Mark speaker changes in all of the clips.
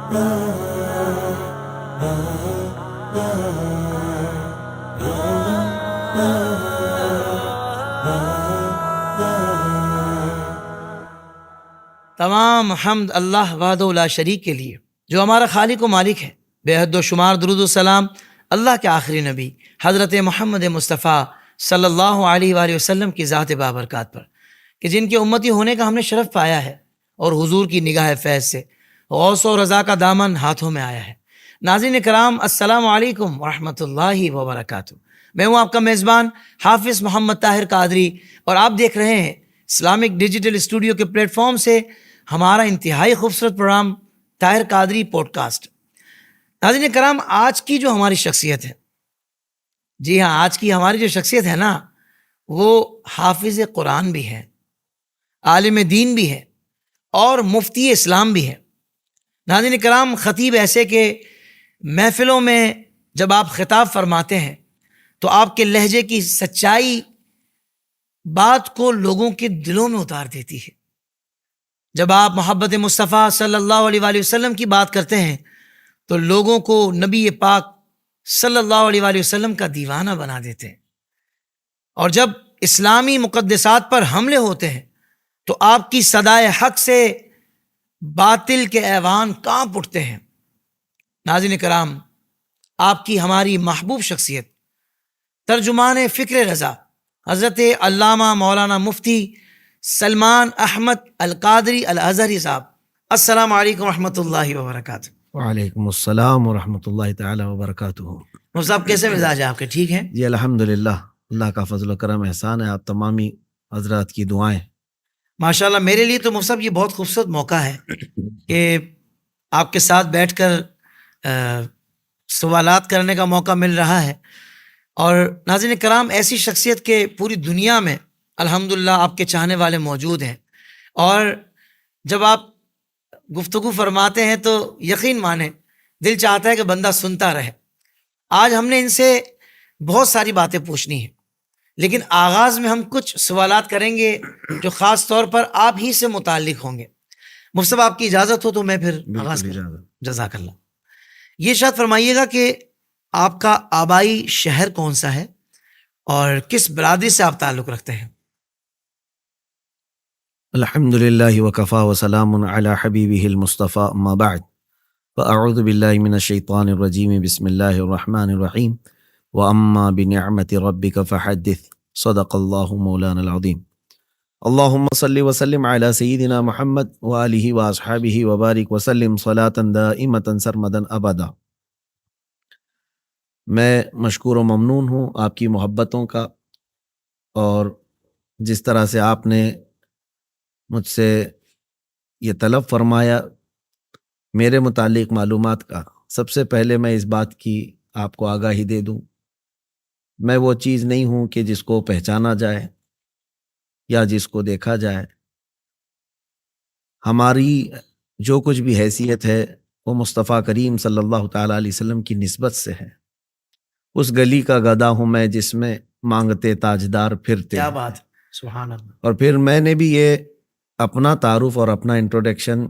Speaker 1: تمام حمد اللہ وحدہ لا شریک کے لیے جو ہمارا خالق و مالک ہے. بے حد و شمار درود و سلام اللہ کے آخری نبی حضرت محمد مصطفیٰ صلی اللہ علیہ وآلہ وسلم کی ذات بابرکات پر کہ جن کے امتی ہونے کا ہم نے شرف پایا ہے اور حضور کی نگاہ فیض سے غوث و رضا کا دامن ہاتھوں میں آیا ہے. ناظرین کرام، السلام علیکم ورحمۃ اللہ وبرکاتہ. میں ہوں آپ کا میزبان حافظ محمد طاہر قادری اور آپ دیکھ رہے ہیں اسلامک ڈیجیٹل اسٹوڈیو کے پلیٹ فارم سے ہمارا انتہائی خوبصورت programme Tahir Qadri podcast. ناظرین کرام، آج کی جو ہماری شخصیت ہے، جی ہاں، آج کی ہماری جو شخصیت ہے نا، وہ حافظ قرآن بھی ہے، عالم دین بھی ہے اور مفتی اسلام بھی ہے. ناظرین کرام، خطیب ایسے کہ محفلوں میں جب آپ خطاب فرماتے ہیں تو آپ کے لہجے کی سچائی بات کو لوگوں کے دلوں میں اتار دیتی ہے. جب آپ محبت مصطفیٰ صلی اللہ علیہ وآلہ وسلم کی بات کرتے ہیں تو لوگوں کو نبی پاک صلی اللہ علیہ وآلہ وسلم کا دیوانہ بنا دیتے ہیں. اور جب اسلامی مقدسات پر حملے ہوتے ہیں تو آپ کی صدائے حق سے باطل کے ایوان کانپ اٹھتے ہیں. ناظرین کرام، آپ کی ہماری محبوب شخصیت ترجمان فکر رضا حضرت علامہ مولانا مفتی سلمان احمد القادری الازہری صاحب، السلام علیکم ورحمۃ اللہ وبرکاتہ.
Speaker 2: وعلیکم السلام ورحمۃ اللہ تعالی وبرکاتہ.
Speaker 1: مفتی صاحب، کیسے مزاج ہے آپ کے؟ ٹھیک ہیں
Speaker 2: جی الحمدللہ، اللہ کا فضل و کرم احسان ہے، آپ تمامی حضرات کی دعائیں.
Speaker 1: ماشاءاللہ. میرے لیے تو مفتی صاحب یہ بہت خوبصورت موقع ہے کہ آپ کے ساتھ بیٹھ کر سوالات کرنے کا موقع مل رہا ہے. اور ناظرین کرام، ایسی شخصیت کے پوری دنیا میں الحمدللہ آپ کے چاہنے والے موجود ہیں، اور جب آپ گفتگو فرماتے ہیں تو یقین مانیں دل چاہتا ہے کہ بندہ سنتا رہے. آج ہم نے ان سے بہت ساری باتیں پوچھنی ہیں، لیکن آغاز میں ہم کچھ سوالات کریں گے جو خاص طور پر آپ ہی سے متعلق ہوں گے. مفتی صاحب، آپ کی اجازت ہو تو میں پھر آغاز کروں. جزاک اللہ. یہ شاید فرمائیے گا کہ آپ کا آبائی شہر کون سا ہے اور کس برادری سے آپ تعلق رکھتے ہیں؟
Speaker 2: الحمدللہ وکفا وسلام علی حبیبہ المصطفیٰ، اما بعد فاعوذ باللہ من الشیطان الرجیم، بسم اللہ الرحمن الرحیم. واما بنعمت ربک فحدث، صدق اللہ مولانا العظیم. اللہم صلی وسلم علی سیدنا محمد وآلہ واصحابہ وبارک وسلم صلاۃ دائمۃ سرمدا ابدا. میں مشکور و ممنون ہوں آپ کی محبتوں کا، اور جس طرح سے آپ نے مجھ سے یہ طلب فرمایا میرے متعلق معلومات کا. سب سے پہلے میں اس بات کی آپ کو آگاہی دے دوں، میں وہ چیز نہیں ہوں کہ جس کو پہچانا جائے یا جس کو دیکھا جائے. ہماری جو کچھ بھی حیثیت ہے وہ مصطفیٰ کریم صلی اللہ تعالیٰ علیہ وسلم کی نسبت سے ہے. اس گلی کا گدا ہوں میں جس میں مانگتے تاجدار پھرتے.
Speaker 1: کیا بات، سبحان اللہ.
Speaker 2: اور پھر میں نے بھی یہ اپنا تعارف اور اپنا انٹروڈکشن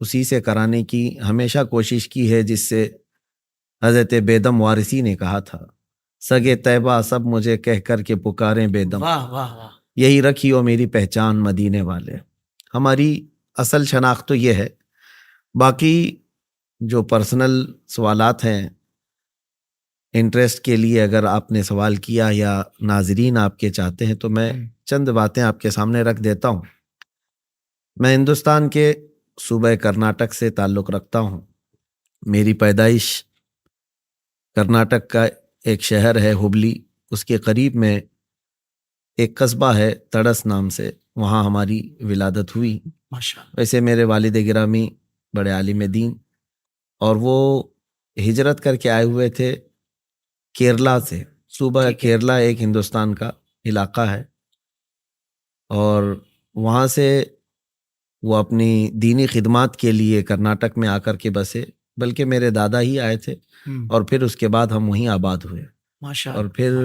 Speaker 2: اسی سے کرانے کی ہمیشہ کوشش کی ہے جس سے حضرت بیدم وارثی نے کہا تھا، سگے طیبہ سب مجھے کہہ کر کے پکاریں بیدم،
Speaker 1: واہ واہ واہ.
Speaker 2: یہی رکھی ہو میری پہچان مدینے والے. ہماری اصل شناخت تو یہ ہے. باقی جو پرسنل سوالات ہیں انٹرسٹ کے لیے اگر آپ نے سوال کیا یا ناظرین آپ کے چاہتے ہیں تو میں چند باتیں آپ کے سامنے رکھ دیتا ہوں. میں ہندوستان کے صوبہ کرناٹک سے تعلق رکھتا ہوں. میری پیدائش کرناٹک کا ایک شہر ہے ہبلی، اس کے قریب میں ایک قصبہ ہے تڑس نام سے، وہاں ہماری ولادت ہوئی.
Speaker 1: ماشاءاللہ.
Speaker 2: ویسے میرے والد گرامی بڑے عالم دین، اور وہ ہجرت کر کے آئے ہوئے تھے کیرلا سے. صوبہ کیرلا ایک ہندوستان کا علاقہ ہے، اور وہاں سے وہ اپنی دینی خدمات کے لیے کرناٹک میں آ کر کے بسے، بلکہ میرے دادا ہی آئے تھے، اور پھر اس کے بعد ہم وہیں آباد ہوئے. اور پھر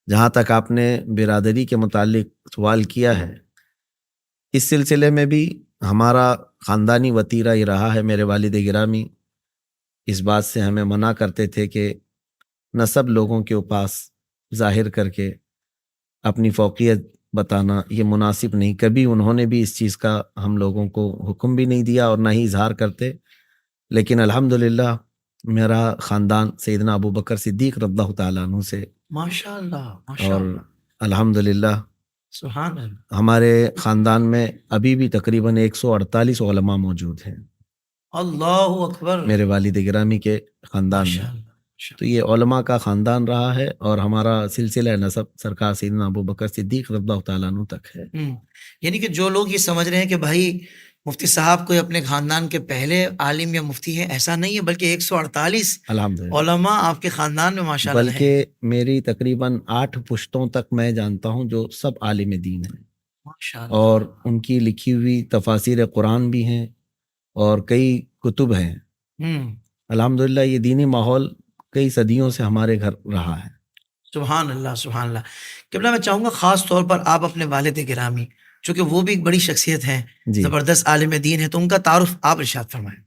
Speaker 2: جہاں تک آپ نے برادری کے متعلق سوال کیا ہے، اس سلسلے میں بھی ہمارا خاندانی وتیرہ یہ رہا ہے. میرے والد گرامی اس بات سے ہمیں منع کرتے تھے کہ نسب لوگوں کے پاس ظاہر کر کے اپنی فوقیت بتانا یہ مناسب نہیں. کبھی انہوں نے بھی اس چیز کا ہم لوگوں کو حکم بھی نہیں دیا اور نہ ہی اظہار کرتے. لیکن الحمدللہ میرا خاندان سیدنا ابو بکر صدیق رضی اللہ تعالیٰ عنہ سے
Speaker 1: ماشاء اللہ ماشاء
Speaker 2: اور
Speaker 1: اللہ
Speaker 2: الحمدللہ
Speaker 1: سبحان اللہ
Speaker 2: ہمارے خاندان میں ابھی بھی تقریباً 148 علماء موجود ہیں
Speaker 1: اللہ اکبر
Speaker 2: میرے والد گرامی کے خاندان میں.
Speaker 1: ماشاء اللہ ماشاء
Speaker 2: تو یہ علماء کا خاندان رہا ہے اور ہمارا سلسلہ نسب سرکار سیدنا ابو بکر صدیق رضی اللہ تعالیٰ عنہ تک ہے.
Speaker 1: یعنی کہ جو لوگ یہ سمجھ رہے ہیں کہ بھائی مفتی صاحب کوئی اپنے خاندان کے پہلے عالم یا مفتی ہیں، ایسا نہیں ہے، بلکہ 148
Speaker 2: الحمدللہ.
Speaker 1: علماء آپ کے خاندان میں ماشاء اللہ ہیں.
Speaker 2: بلکہ میری تقریباً 8 پشتوں تک میں جانتا ہوں جو سب عالم دین ہیں
Speaker 1: ماشاء اللہ
Speaker 2: اور ان کی لکھی ہوئی تفاسیر قرآن بھی ہیں اور کئی کتب ہیں. الحمدللہ یہ دینی ماحول کئی صدیوں سے ہمارے گھر رہا ہے.
Speaker 1: سبحان اللہ سبحان اللہ. قبلہ میں چاہوں گا خاص طور پر آپ اپنے والد گرامی، چونکہ وہ بھی ایک بڑی شخصیت ہیں،
Speaker 2: جی.
Speaker 1: زبردست عالم دین ہے، تو ان کا تعارف آپ ارشاد فرمائیں.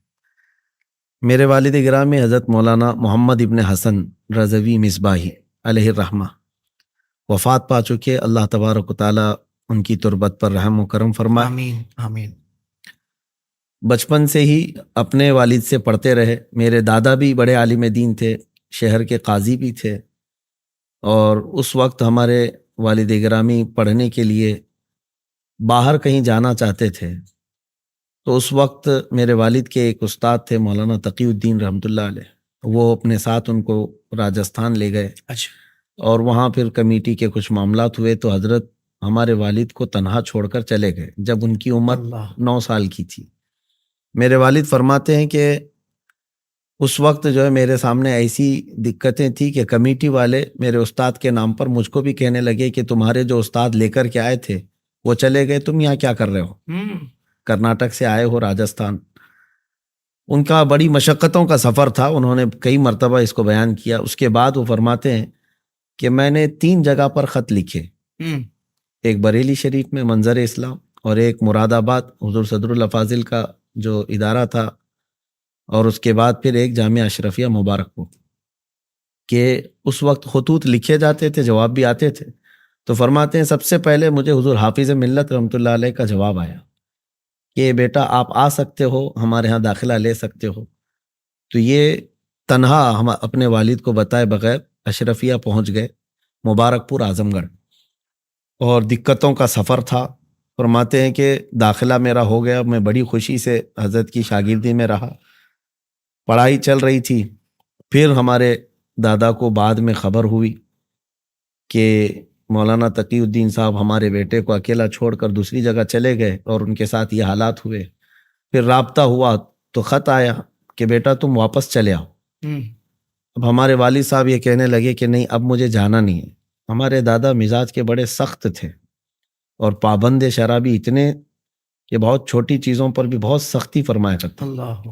Speaker 2: میرے والد گرامی حضرت مولانا محمد ابن حسن رضوی مصباحی علیہ الرحمہ وفات پا چکے. اللہ تبارک و تعالیٰ ان کی تربت پر رحم و کرم فرمائے.
Speaker 1: آمین آمین.
Speaker 2: بچپن سے ہی اپنے والد سے پڑھتے رہے. میرے دادا بھی بڑے عالم دین تھے، شہر کے قاضی بھی تھے، اور اس وقت ہمارے والد گرامی پڑھنے کے لیے باہر کہیں جانا چاہتے تھے تو اس وقت میرے والد کے ایک استاد تھے مولانا تقی الدین رحمۃ اللہ علیہ، وہ اپنے ساتھ ان کو راجستھان لے گئے.
Speaker 1: اچھا.
Speaker 2: اور وہاں پھر کمیٹی کے کچھ معاملات ہوئے تو حضرت ہمارے والد کو تنہا چھوڑ کر چلے گئے جب ان کی عمر
Speaker 1: اللہ
Speaker 2: 9 سال کی تھی. میرے والد فرماتے ہیں کہ اس وقت جو ہے میرے سامنے ایسی دقتیں تھیں کہ کمیٹی والے میرے استاد کے نام پر مجھ کو بھی کہنے لگے کہ تمہارے جو استاد لے کر کے آئے تھے وہ چلے گئے، تم یہاں کیا کر رہے ہو؟ کرناٹک سے آئے ہو راجستھان. ان کا بڑی مشقتوں کا سفر تھا، انہوں نے کئی مرتبہ اس کو بیان کیا. اس کے بعد وہ فرماتے ہیں کہ میں نے 3 جگہ پر خط لکھے، ایک بریلی شریف میں منظر اسلام، اور ایک مراد آباد حضور صدر الافاضل کا جو ادارہ تھا، اور اس کے بعد پھر ایک جامعہ اشرفیہ مبارک پور. کہ اس وقت خطوط لکھے جاتے تھے، جواب بھی آتے تھے. تو فرماتے ہیں سب سے پہلے مجھے حضور حافظ ملت رحمۃ اللہ علیہ کا جواب آیا کہ بیٹا آپ آ سکتے ہو، ہمارے ہاں داخلہ لے سکتے ہو. تو یہ تنہا ہم اپنے والد کو بتائے بغیر اشرفیہ پہنچ گئے، مبارک پور اعظم گڑھ، اور دقتوں کا سفر تھا. فرماتے ہیں کہ داخلہ میرا ہو گیا، میں بڑی خوشی سے حضرت کی شاگردی میں رہا، پڑھائی چل رہی تھی. پھر ہمارے دادا کو بعد میں خبر ہوئی کہ مولانا تقی الدین صاحب ہمارے بیٹے کو اکیلا چھوڑ کر دوسری جگہ چلے گئے، اور ان کے ساتھ یہ حالات ہوئے. پھر رابطہ ہوا تو خط آیا کہ بیٹا تم واپس چلے آؤ. اب ہمارے والد صاحب یہ کہنے لگے کہ نہیں اب مجھے جانا نہیں ہے. ہمارے دادا مزاج کے بڑے سخت تھے اور پابند شرابی اتنے کہ بہت چھوٹی چیزوں پر بھی بہت سختی فرمایا کرتے.
Speaker 1: اللہ.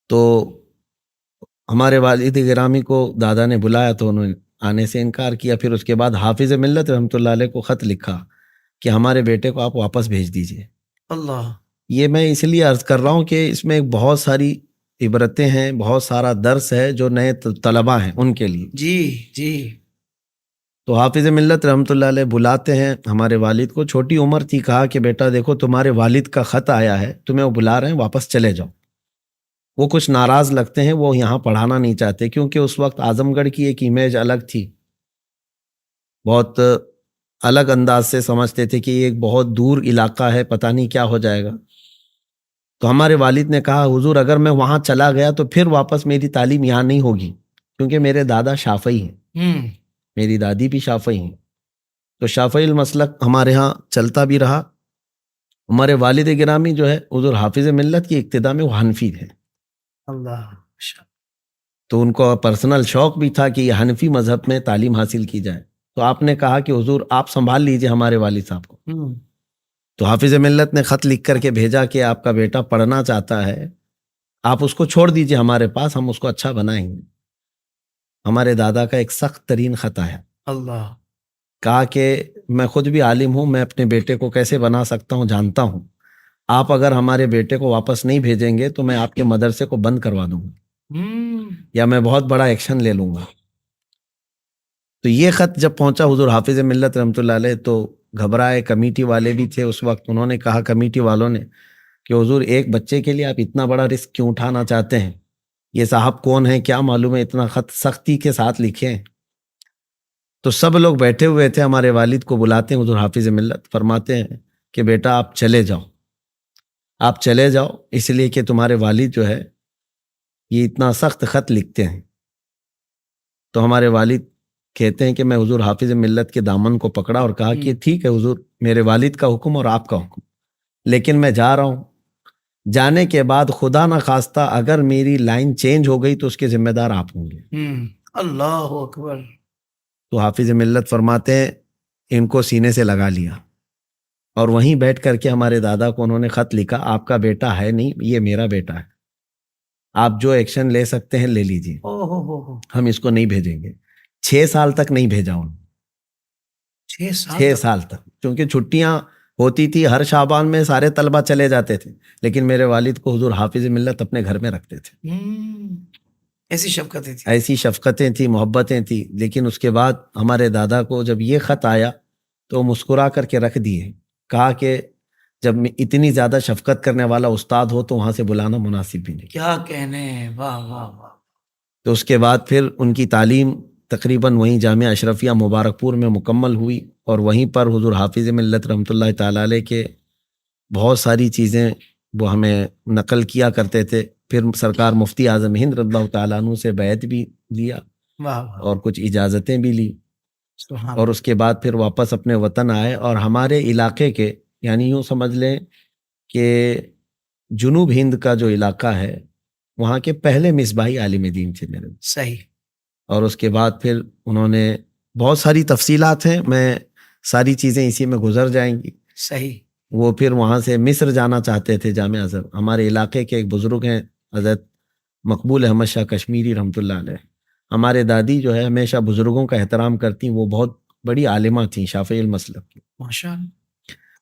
Speaker 2: تو ہمارے والد گرامی کو دادا نے بلایا تو انہوں نے آنے سے انکار کیا. پھر اس کے بعد حافظ ملت رحمۃ اللہ علیہ کو خط لکھا کہ ہمارے بیٹے کو آپ واپس بھیج دیجئے.
Speaker 1: اللہ.
Speaker 2: یہ میں اس لیے عرض کر رہا ہوں کہ اس میں بہت ساری عبرتیں ہیں، بہت سارا درس ہے جو نئے طلباء ہیں ان کے لیے.
Speaker 1: جی جی.
Speaker 2: تو حافظ ملت رحمۃ اللہ علیہ بلاتے ہیں ہمارے والد کو، چھوٹی عمر تھی، کہا کہ بیٹا دیکھو تمہارے والد کا خط آیا ہے، تمہیں وہ بلا رہے ہیں، واپس چلے جاؤ. وہ کچھ ناراض لگتے ہیں، وہ یہاں پڑھانا نہیں چاہتے کیونکہ اس وقت اعظم گڑھ کی ایک امیج الگ تھی، بہت الگ انداز سے سمجھتے تھے کہ یہ ایک بہت دور علاقہ ہے، پتہ نہیں کیا ہو جائے گا. تو ہمارے والد نے کہا حضور اگر میں وہاں چلا گیا تو پھر واپس میری تعلیم یہاں نہیں ہوگی، کیونکہ میرے دادا شافعی ہیں، میری دادی بھی شافعی ہیں. تو شافعی المسلک ہمارے ہاں چلتا بھی رہا. ہمارے والد گرامی جو ہے حضور حافظ ملت کی ابتدا میں وہ حنفی تھے.
Speaker 1: اللہ.
Speaker 2: تو ان کو پرسنل شوق بھی تھا کہ یہ حنفی مذہب میں تعلیم حاصل کی جائے. تو آپ نے کہا کہ حضور آپ سنبھال لیجئے ہمارے والد صاحب کو. تو حافظ ملت نے خط لکھ کر کے بھیجا کہ آپ کا بیٹا پڑھنا چاہتا ہے، آپ اس کو چھوڑ دیجئے ہمارے پاس، ہم اس کو اچھا بنائیں گے. ہمارے دادا کا ایک سخت ترین خط آیا.
Speaker 1: اللہ.
Speaker 2: کہا کہ میں خود بھی عالم ہوں، میں اپنے بیٹے کو کیسے بنا سکتا ہوں جانتا ہوں، آپ اگر ہمارے بیٹے کو واپس نہیں بھیجیں گے تو میں آپ کے مدرسے کو بند کروا دوں گا یا میں بہت بڑا ایکشن لے لوں گا. تو یہ خط جب پہنچا حضور حافظ ملت رحمۃ اللہ علیہ تو گھبرائے. کمیٹی والے بھی تھے اس وقت. انہوں نے کہا کمیٹی والوں نے کہ حضور ایک بچے کے لیے آپ اتنا بڑا رسک کیوں اٹھانا چاہتے ہیں؟ یہ صاحب کون ہیں کیا معلوم ہے اتنا خط سختی کے ساتھ لکھے ہیں. تو سب لوگ بیٹھے ہوئے تھے. ہمارے والد کو بلاتے ہیں حضور حافظ ملت, فرماتے ہیں کہ بیٹا آپ چلے جاؤ, آپ چلے جاؤ, اس لیے کہ تمہارے والد جو ہے یہ اتنا سخت خط لکھتے ہیں. تو ہمارے والد کہتے ہیں کہ میں حضور حافظ ملت کے دامن کو پکڑا اور کہا کہ ٹھیک ہے حضور, میرے والد کا حکم اور آپ کا حکم, لیکن میں جا رہا ہوں. جانے کے بعد خدا نہ خواستہ اگر میری لائن چینج ہو گئی تو اس کے ذمہ دار آپ ہوں گے.
Speaker 1: اللہ اکبر.
Speaker 2: تو حافظ ملت فرماتے ہیں ان کو سینے سے لگا لیا اور وہیں بیٹھ کر کے ہمارے دادا کو انہوں نے خط لکھا, آپ کا بیٹا ہے نہیں, یہ میرا بیٹا ہے, آپ جو ایکشن لے سکتے ہیں لے لیجیے, ہم اس کو نہیں بھیجیں گے. 6 سال تک نہیں بھیجا انہوں. 6 سال تک, کیونکہ چھٹیاں ہوتی تھی ہر شعبان میں سارے طلبہ چلے جاتے تھے, لیکن میرے والد کو حضور حافظ ملت اپنے گھر میں رکھتے تھے.
Speaker 1: ایسی شفقتیں تھیں,
Speaker 2: ایسی شفقتیں تھیں, محبتیں تھیں. لیکن اس کے بعد ہمارے دادا کو جب یہ خط آیا تو وہ مسکرا کر کے رکھ دیے. کہا کہ جب اتنی زیادہ شفقت کرنے والا استاد ہو تو وہاں سے بلانا مناسب بھی نہیں.
Speaker 1: کیا کہنے, واہ واہ واہ.
Speaker 2: تو اس کے بعد پھر ان کی تعلیم تقریباً وہیں جامعہ اشرفیہ مبارک پور میں مکمل ہوئی اور وہیں پر حضور حافظ ملت رحمۃ اللہ تعالیٰ علیہ کے بہت ساری چیزیں وہ ہمیں نقل کیا کرتے تھے. پھر سرکار مفتی اعظم ہند رضی اللہ تعالیٰ عنہ سے بیعت بھی لیا اور کچھ اجازتیں بھی لی, اور اس کے بعد پھر واپس اپنے وطن آئے. اور ہمارے علاقے کے یعنی یوں سمجھ لیں کہ جنوب ہند کا جو علاقہ ہے وہاں کے پہلے مصباحی عالم دین تھے میرے.
Speaker 1: صحیح.
Speaker 2: اور اس کے بعد پھر انہوں نے بہت ساری تفصیلات ہیں, میں ساری چیزیں اسی میں گزر جائیں گی.
Speaker 1: صحیح.
Speaker 2: وہ پھر وہاں سے مصر جانا چاہتے تھے جامعہ ازہر. ہمارے علاقے کے ایک بزرگ ہیں حضرت مقبول احمد شاہ کشمیری رحمۃ اللہ علیہ. ہمارے دادی جو ہے ہمیشہ بزرگوں کا احترام کرتی, وہ بہت بڑی عالمہ تھیں شافعی المسلک کی.
Speaker 1: ماشاء اللہ.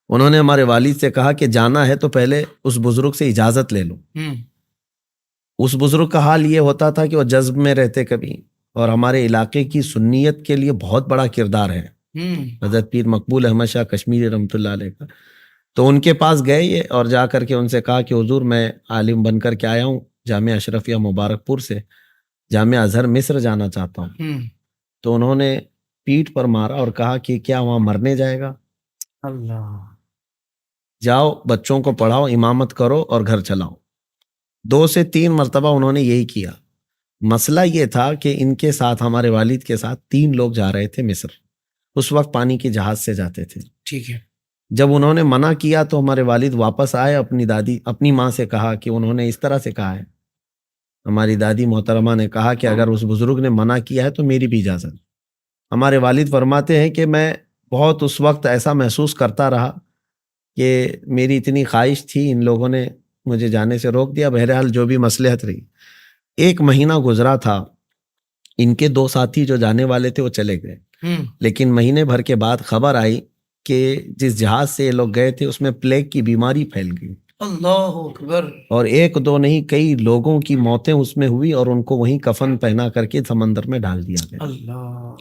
Speaker 2: انہوں نے ہمارے والد سے کہا کہ جانا ہے تو پہلے اس بزرگ سے اجازت لے لو. اس بزرگ کا حال یہ ہوتا تھا کہ وہ جذب میں رہتے کبھی, اور ہمارے علاقے کی سنیت کے لیے بہت بڑا کردار ہے حضرت پیر مقبول احمد شاہ کشمیری رحمۃ اللہ علیہ کا. تو ان کے پاس گئے یہ اور جا کر کے ان سے کہا کہ حضور میں عالم بن کر کے آیا ہوں جامعہ اشرفیہ مبارک پور سے, جامعہ ازہر مصر جانا چاہتا ہوں. تو انہوں نے پیٹھ پر مارا اور کہا کہ کیا وہاں مرنے جائے گا؟
Speaker 1: اللہ.
Speaker 2: جاؤ بچوں کو پڑھاؤ, امامت کرو اور گھر چلاؤ. 2 سے 3 مرتبہ انہوں نے یہی کیا. مسئلہ یہ تھا کہ ان کے ساتھ ہمارے والد کے ساتھ 3 لوگ جا رہے تھے مصر. اس وقت پانی کے جہاز سے جاتے تھے.
Speaker 1: ٹھیک ہے.
Speaker 2: جب انہوں نے منع کیا تو ہمارے والد واپس آئے. اپنی ماں سے کہا کہ انہوں نے اس طرح سے کہا ہے. ہماری دادی محترمہ نے کہا کہ اگر اس بزرگ نے منع کیا ہے تو میری بھی اجازت. ہمارے والد فرماتے ہیں کہ میں بہت اس وقت ایسا محسوس کرتا رہا کہ میری اتنی خواہش تھی, ان لوگوں نے مجھے جانے سے روک دیا. بہرحال جو بھی مصلحت رہی. 1 مہینہ گزرا تھا, ان کے 2 ساتھی جو جانے والے تھے وہ چلے گئے. لیکن مہینے بھر کے بعد خبر آئی کہ جس جہاز سے یہ لوگ گئے تھے اس میں پلیگ کی بیماری پھیل گئی.
Speaker 1: اللہ اکبر. اور
Speaker 2: 1-2 نہیں کئی لوگوں کی موتیں اس میں ہوئی اور ان کو وہیں کفن پہنا کر کے سمندر میں ڈال دیا گیا.
Speaker 1: اللہ.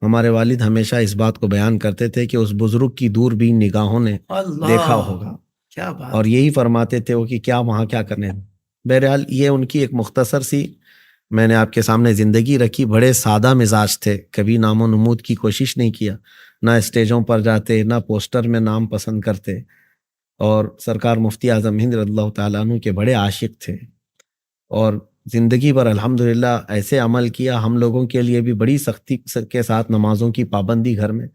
Speaker 2: ہمارے والد ہمیشہ اس بات کو بیان کرتے تھے کہ اس بزرگ کی دوربین نگاہوں نے دیکھا ہوگا.
Speaker 1: کیا بات. اور
Speaker 2: یہی فرماتے تھے وہ کہ کیا وہاں کیا کرنے. بہرحال یہ ان کی ایک مختصر سی میں نے آپ کے سامنے زندگی رکھی. بڑے سادہ مزاج تھے, کبھی نام و نمود کی کوشش نہیں کیا, نہ اسٹیجوں پر جاتے نہ پوسٹر میں نام پسند کرتے. اور سرکار مفتی اعظم ہند رضی اللہ تعالیٰ عنہ کے بڑے عاشق تھے, اور زندگی پر الحمدللہ ایسے عمل کیا. ہم لوگوں کے لیے بھی بڑی سختی کے ساتھ نمازوں کی پابندی گھر میں,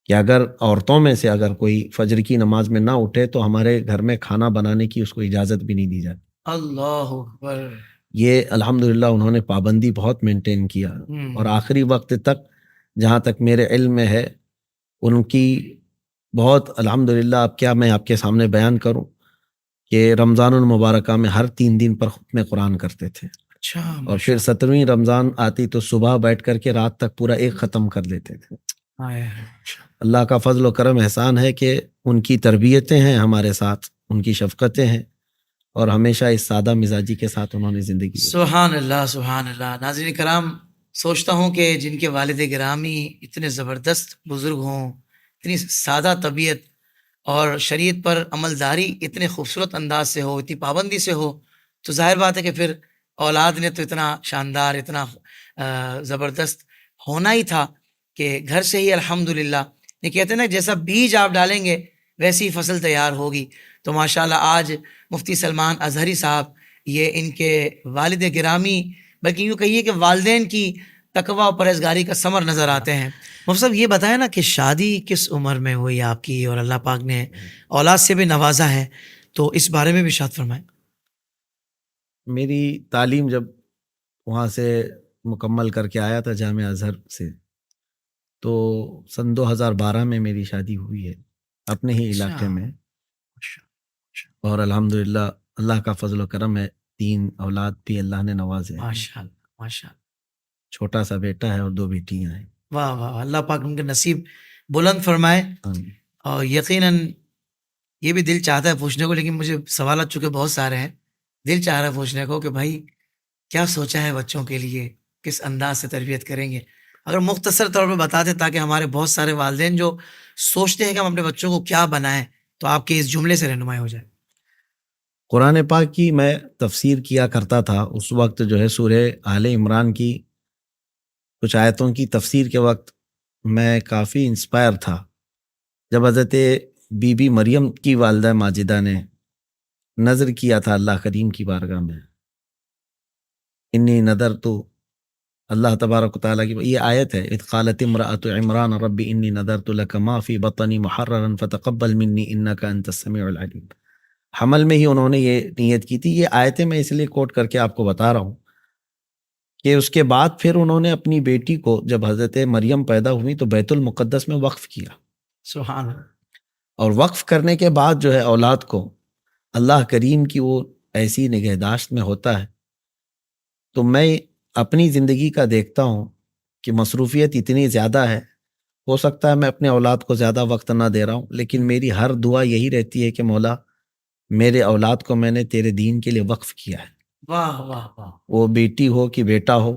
Speaker 2: کہ اگر عورتوں میں سے اگر کوئی فجر کی نماز میں نہ اٹھے تو ہمارے گھر میں کھانا بنانے کی اس کو اجازت بھی نہیں دی جاتی.
Speaker 1: اللہ اکبر. یہ
Speaker 2: الحمدللہ انہوں نے پابندی بہت مینٹین کیا, اور آخری وقت تک جہاں تک میرے علم میں ہے ان کی بہت الحمدللہ. اب کیا میں آپ کے سامنے بیان کروں کہ رمضان المبارکہ میں ہر 3 دن پر ختم قرآن کرتے تھے.
Speaker 1: اچھا.
Speaker 2: اور پھر 17ویں رمضان آتی تو صبح بیٹھ کر کے رات تک پورا 1 ختم کر دیتے تھے. اللہ کا فضل و کرم احسان ہے کہ ان کی تربیتیں ہیں ہمارے ساتھ, ان کی شفقتیں ہیں، اور ہمیشہ اس سادہ مزاجی کے ساتھ انہوں نے زندگی گزاری۔
Speaker 1: سبحان اللہ سبحان اللہ۔ ناظرین کرام، سوچتا ہوں کہ جن کے والد گرامی اتنے زبردست بزرگ ہوں، اتنی سادہ طبیعت اور شریعت پر عمل داری اتنے خوبصورت انداز سے ہو، اتنی پابندی سے ہو، تو ظاہر بات ہے کہ پھر اولاد نے تو اتنا شاندار، اتنا زبردست ہونا ہی تھا کہ گھر سے ہی الحمدللہ، یہ کہتے ہیں نا جیسا بیج آپ ڈالیں گے ویسی فصل تیار ہوگی۔ تو ماشاءاللہ آج مفتی سلمان اظہری صاحب یہ ان کے والد گرامی، بلکہ یوں کہیے کہ والدین کی تقوی و پرہیزگاری کا ثمر نظر آتے ہیں۔ مفتی صاحب یہ بتائیں نا کہ شادی کس عمر میں ہوئی آپ کی، اور اللہ پاک نے اولاد سے بھی نوازا ہے، تو اس بارے میں بھی ارشاد فرمائیں۔
Speaker 2: میری تعلیم جب وہاں سے مکمل کر کے آیا تھا جامعہ ازہر سے، تو سن 2012 میں میری شادی ہوئی ہے اپنے ہی علاقے میں، اور الحمدللہ اللہ کا فضل و کرم ہے، 3 اولاد بھی اللہ نے نوازے ہیں۔
Speaker 1: ماشاءاللہ ماشاءاللہ،
Speaker 2: چھوٹا سا بیٹا ہے اور 2 بیٹیاں ہیں۔
Speaker 1: واہ واہ، اللہ پاک ان کے نصیب بلند فرمائے۔ اور یقیناً یہ بھی دل چاہتا ہے پوچھنے کو، لیکن مجھے سوالات چونکہ بہت سارے ہیں، دل چاہ رہا ہے پوچھنے کو کہ بھائی کیا سوچا ہے بچوں کے لیے، کس انداز سے تربیت کریں گے؟ اگر مختصر طور پہ بتا دیں تاکہ ہمارے بہت سارے والدین جو سوچتے ہیں کہ ہم اپنے بچوں کو کیا بنائیں، تو آپ کے اس جملے سے رہنمائی ہو جائے۔
Speaker 2: قرآن پاک کی میں تفسیر کیا کرتا تھا اس وقت، جو ہے سورہ آل عمران کی کچھ آیتوں کی تفسیر کے وقت میں کافی انسپائر تھا، جب حضرت بی بی مریم کی والدہ ماجدہ نے نظر کیا تھا اللہ کریم کی بارگاہ میں، انی نظر تو، اللہ تبارک و تعالیٰ کی یہ آیت ہے، اذ قالت امرأۃ عمران رب انی نذرت لک ما فی بطنی محررا فتقبل منی انک انت السمیع العلیم۔ حمل میں ہی انہوں نے یہ نیت کی تھی۔ یہ آیتیں میں اس لیے کوٹ کر کے آپ کو بتا رہا ہوں کہ اس کے بعد پھر انہوں نے اپنی بیٹی کو، جب حضرت مریم پیدا ہوئی تو بیت المقدس میں وقف کیا،
Speaker 1: سبحان اللہ۔
Speaker 2: اور وقف کرنے کے بعد جو ہے اولاد کو اللہ کریم کی وہ ایسی نگہداشت میں ہوتا ہے۔ تو میں اپنی زندگی کا دیکھتا ہوں کہ مصروفیت اتنی زیادہ ہے، ہو سکتا ہے میں اپنے اولاد کو زیادہ وقت نہ دے رہا ہوں، لیکن میری ہر دعا یہی رہتی ہے کہ مولا میرے اولاد کو میں نے تیرے دین کے لیے وقف کیا ہے،
Speaker 1: واہ واہ واہ،
Speaker 2: وہ بیٹی ہو کہ بیٹا ہو،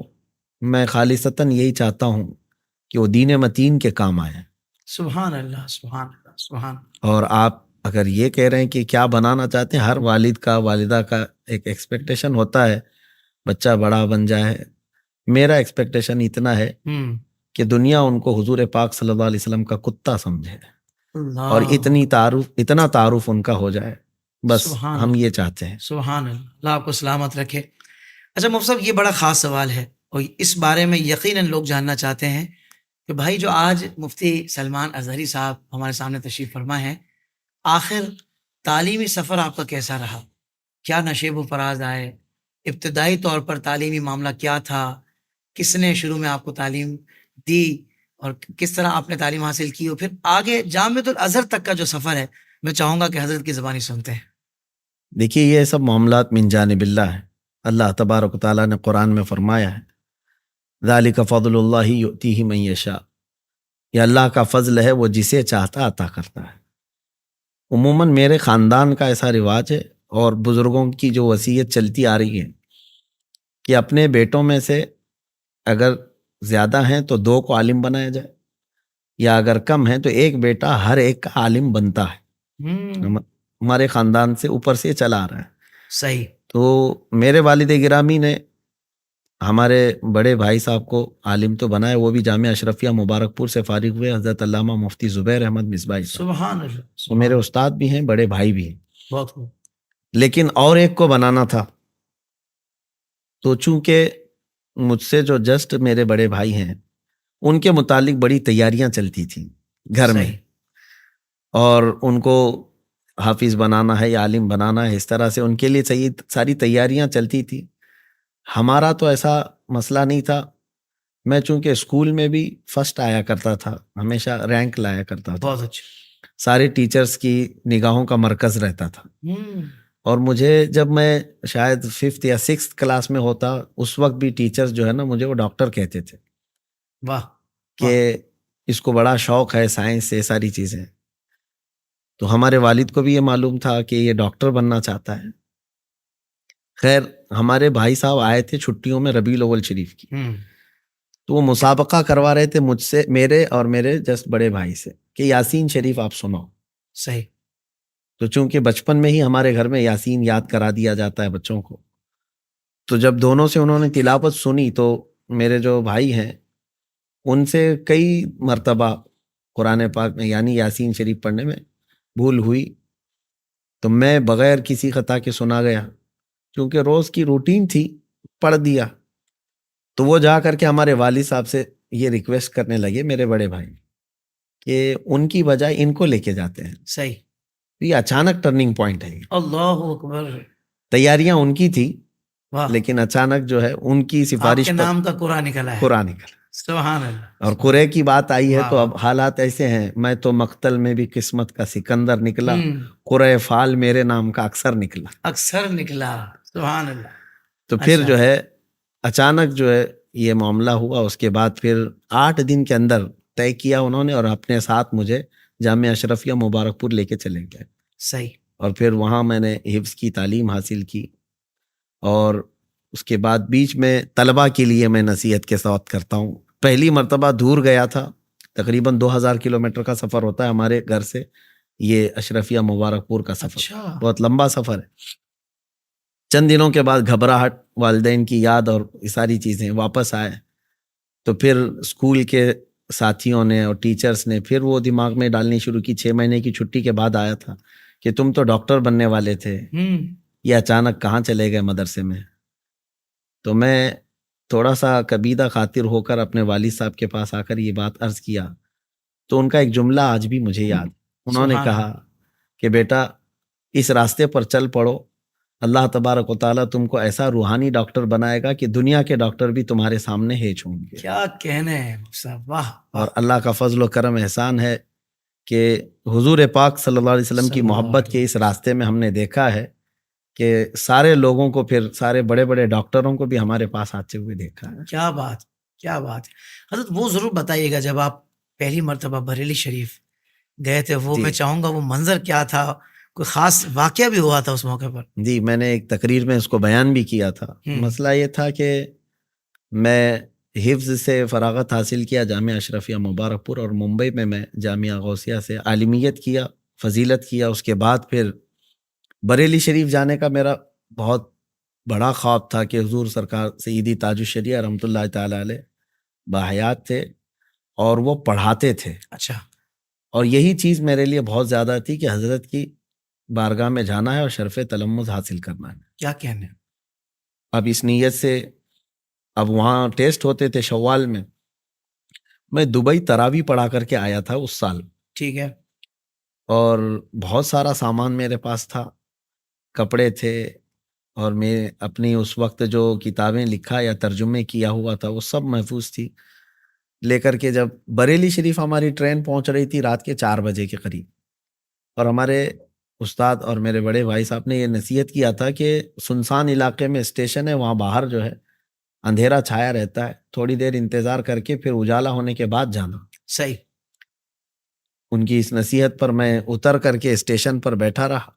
Speaker 2: میں خالصتاً یہی چاہتا ہوں کہ وہ دین متین کے کام آئے۔
Speaker 1: سبحان اللہ سبحان اللہ سبحان اللہ۔
Speaker 2: اور آپ اگر یہ کہہ رہے ہیں کہ کیا بنانا چاہتے ہیں، ہر والد کا والدہ کا ایک ایکسپیکٹیشن ہوتا ہے بچہ بڑا بن جائے۔ میرا ایکسپیکٹیشن اتنا ہے کہ دنیا ان کو حضور پاک صلی اللہ علیہ وسلم کا کتا سمجھے، اور اتنا تعارف ان کا ہو جائے، بس ہم یہ چاہتے ہیں۔
Speaker 1: سبحان اللہ، اللہ آپ کو سلامت رکھے۔ اچھا مفتی صاحب، یہ بڑا خاص سوال ہے اور اس بارے میں یقیناً لوگ جاننا چاہتے ہیں کہ بھائی جو آج مفتی سلمان اظہری صاحب ہمارے سامنے تشریف فرما ہے، آخر تعلیمی سفر آپ کا کیسا رہا؟ کیا نشیب و فراز آئے؟ ابتدائی طور پر تعلیمی معاملہ کیا تھا؟ کس نے شروع میں آپ کو تعلیم دی اور کس طرح آپ نے تعلیم حاصل کی؟ اور پھر آگے جامعۃ الازہر تک کا جو سفر ہے، میں چاہوں گا کہ حضرت کی زبانی سنتے ہیں۔
Speaker 2: دیکھیے یہ سب معاملات من جانب اللہ ہے۔ اللہ تبارک و تعالیٰ نے قرآن میں فرمایا ہے ذالک فضل اللہ یؤتیہ من یشاء، یہ اللہ کا فضل ہے، وہ جسے چاہتا عطا کرتا ہے۔ عموماً میرے خاندان کا ایسا رواج ہے اور بزرگوں کی جو وصیت چلتی آ رہی ہے کہ اپنے بیٹوں میں سے اگر زیادہ ہیں تو 2 کو عالم بنایا جائے، یا اگر کم ہیں تو ایک بیٹا ہر ایک کا عالم بنتا ہے۔ ہمارے خاندان سے اوپر سے چلا آ رہا ہے۔
Speaker 1: صحیح۔
Speaker 2: تو میرے والد گرامی نے ہمارے بڑے بھائی صاحب کو عالم تو بنایا، وہ بھی جامعہ اشرفیہ مبارک پور سے فارغ ہوئے، حضرت علامہ مفتی زبیر احمد مصباحی صاحب۔
Speaker 1: سبحان اللہ،
Speaker 2: وہ میرے استاد بھی ہیں، بڑے بھائی بھی ہیں۔
Speaker 1: بہت خوب۔
Speaker 2: لیکن اور ایک کو بنانا تھا، تو چونکہ مجھ سے جو جسٹ میرے بڑے بھائی ہیں، ان کے متعلق بڑی تیاریاں چلتی تھیں گھر میں، اور ان کو حافظ بنانا ہے یا عالم بنانا ہے، اس طرح سے ان کے لیے ساری تیاریاں چلتی تھی۔ ہمارا تو ایسا مسئلہ نہیں تھا، میں چونکہ اسکول میں بھی فرسٹ آیا کرتا تھا، ہمیشہ رینک لایا کرتا تھا،
Speaker 1: بہت اچھا۔
Speaker 2: سارے ٹیچرز کی نگاہوں کا مرکز رہتا تھا۔ اور مجھے جب میں شاید 5th یا 6th کلاس میں ہوتا، اس وقت بھی ٹیچرز جو ہے نا مجھے وہ ڈاکٹر کہتے تھے،
Speaker 1: واہ،
Speaker 2: کہ اس کو بڑا شوق ہے سائنس سے، ساری چیزیں۔ تو ہمارے والد کو بھی یہ معلوم تھا کہ یہ ڈاکٹر بننا چاہتا ہے. خیر ہمارے بھائی صاحب آئے تھے چھٹیوں میں ربیع الاول شریف کی, تو وہ مسابقہ کروا رہے تھے مجھ سے, میرے اور میرے جسٹ بڑے بھائی سے, کہ یاسین شریف آپ سناؤ.
Speaker 1: صحیح.
Speaker 2: تو چونکہ بچپن میں ہی ہمارے گھر میں یاسین یاد کرا دیا جاتا ہے بچوں کو, تو جب دونوں سے انہوں نے تلاوت سنی تو میرے جو بھائی ہیں ان سے کئی مرتبہ قرآن پاک میں یعنی یاسین شریف پڑھنے میں بھول ہوئی, تو میں بغیر کسی خطا کے سنا گیا, کیونکہ روز کی روٹین تھی, پڑھ دیا. تو وہ جا کر کے ہمارے والد صاحب سے یہ ریکویسٹ کرنے لگے میرے بڑے بھائی کہ ان کی بجائے ان کو لے کے جاتے ہیں.
Speaker 1: صحیح.
Speaker 2: یہ اچانک ٹرننگ پوائنٹ ہے.
Speaker 1: اللہ اکبر.
Speaker 2: تیاریاں ان کی تھی,
Speaker 1: واہ.
Speaker 2: لیکن اچانک جو ہے ان کی
Speaker 1: آپ
Speaker 2: سفارش
Speaker 1: کے نام کا قرآن نکلا ہے.
Speaker 2: قرآن نکلا.
Speaker 1: سبحان اللہ.
Speaker 2: اور قرے کی بات آئی ہے تو
Speaker 1: واہ.
Speaker 2: اب حالات ایسے ہیں, میں تو مقتل میں بھی قسمت کا سکندر نکلا,
Speaker 1: ہم،
Speaker 2: قرے فال میرے نام کا اکثر نکلا.
Speaker 1: اکثر نکلا. سبحان اللہ.
Speaker 2: تو پھر
Speaker 1: اچھا.
Speaker 2: جو ہے اچانک جو ہے یہ معاملہ ہوا. اس کے بعد پھر 8 دن کے اندر طے کیا انہوں نے, اور اپنے ساتھ مجھے جامعہ اشرفیہ مبارک پور لے کے چلے گئے.
Speaker 1: صحیح.
Speaker 2: اور پھر وہاں میں نے حفظ کی تعلیم حاصل کی, اور اس کے بعد بیچ میں طلبہ کے لیے میں نصیحت کے ساتھ کرتا ہوں. پہلی مرتبہ دور گیا تھا, تقریباً 2000 کلومیٹر کا سفر ہوتا ہے ہمارے گھر سے یہ اشرفیہ مبارک پور کا سفر.
Speaker 1: اچھا.
Speaker 2: بہت لمبا سفر ہے. چند دنوں کے بعد گھبراہٹ, والدین کی یاد اور یہ ساری چیزیں, واپس آئے تو پھر اسکول کے ساتھیوں نے اور ٹیچرز نے پھر وہ دماغ میں ڈالنی شروع کی. 6 مہینے کی چھٹی کے بعد آیا تھا کہ تم تو ڈاکٹر بننے والے تھے, یہ اچانک کہاں چلے گئے مدرسے میں. تو میں تھوڑا سا کبیدہ خاطر ہو کر اپنے والد صاحب کے پاس آ کر یہ بات عرض کیا, تو ان کا ایک جملہ آج بھی مجھے یاد. انہوں نے کہا کہ بیٹا اس راستے پر چل پڑو, اللہ تبارک و تعالیٰ تم کو ایسا روحانی ڈاکٹر بنائے گا کہ دنیا کے ڈاکٹر بھی تمہارے سامنے ہیچ ہوں گے.
Speaker 1: کیا کہنے ہیں صاحب. واہ.
Speaker 2: اور اللہ کا فضل و کرم احسان ہے کہ حضور پاک صلی اللہ علیہ وسلم کی محبت کے اس راستے میں ہم نے دیکھا ہے کہ سارے لوگوں کو, پھر سارے بڑے بڑے ڈاکٹروں کو بھی ہمارے پاس آتے ہوئے دیکھا ہے.
Speaker 1: کیا بات, کیا بات ہے حضرت. وہ ضرور بتائیے گا جب آپ پہلی مرتبہ بریلی شریف گئے تھے, وہ میں چاہوں گا وہ منظر کیا تھا, کوئی خاص واقعہ بھی ہوا تھا اس موقع پر.
Speaker 2: جی, میں نے ایک تقریر میں اس کو بیان بھی کیا تھا. مسئلہ یہ تھا کہ میں حفظ سے فراغت حاصل کیا جامعہ اشرفیہ مبارک پور, اور ممبئی میں جامعہ غوثیہ سے عالمیت کیا, فضیلت کیا. اس کے بعد پھر بریلی شریف جانے کا میرا بہت بڑا خواب تھا کہ حضور سرکار سیدی تاج الشریعہ رحمۃ اللہ تعالی علیہ باحیات تھے اور وہ پڑھاتے تھے.
Speaker 1: اچھا.
Speaker 2: اور یہی چیز میرے لیے بہت زیادہ تھی کہ حضرت کی بارگاہ میں جانا ہے اور شرف تلمذ حاصل کرنا ہے.
Speaker 1: کیا کہنے.
Speaker 2: اب اس نیت سے, اب وہاں ٹیسٹ ہوتے تھے شوال میں دبئی تراویح پڑھا کر کے آیا تھا اس سال.
Speaker 1: ٹھیک ہے.
Speaker 2: اور بہت سارا سامان میرے پاس تھا, کپڑے تھے, اور میں اپنی اس وقت جو کتابیں لکھا یا ترجمے کیا ہوا تھا وہ سب محفوظ تھی. لے کر کے جب بریلی شریف ہماری ٹرین پہنچ رہی تھی رات کے 4 بجے کے قریب, اور ہمارے استاد اور میرے بڑے بھائی صاحب نے یہ نصیحت کیا تھا کہ سنسان علاقے میں اسٹیشن ہے, وہاں باہر جو ہے اندھیرا چھایا رہتا ہے, تھوڑی دیر انتظار کر کے پھر اجالا ہونے کے بعد جانا.
Speaker 1: صحیح.
Speaker 2: ان کی اس نصیحت پر میں اتر کر کے اسٹیشن پر بیٹھا رہا,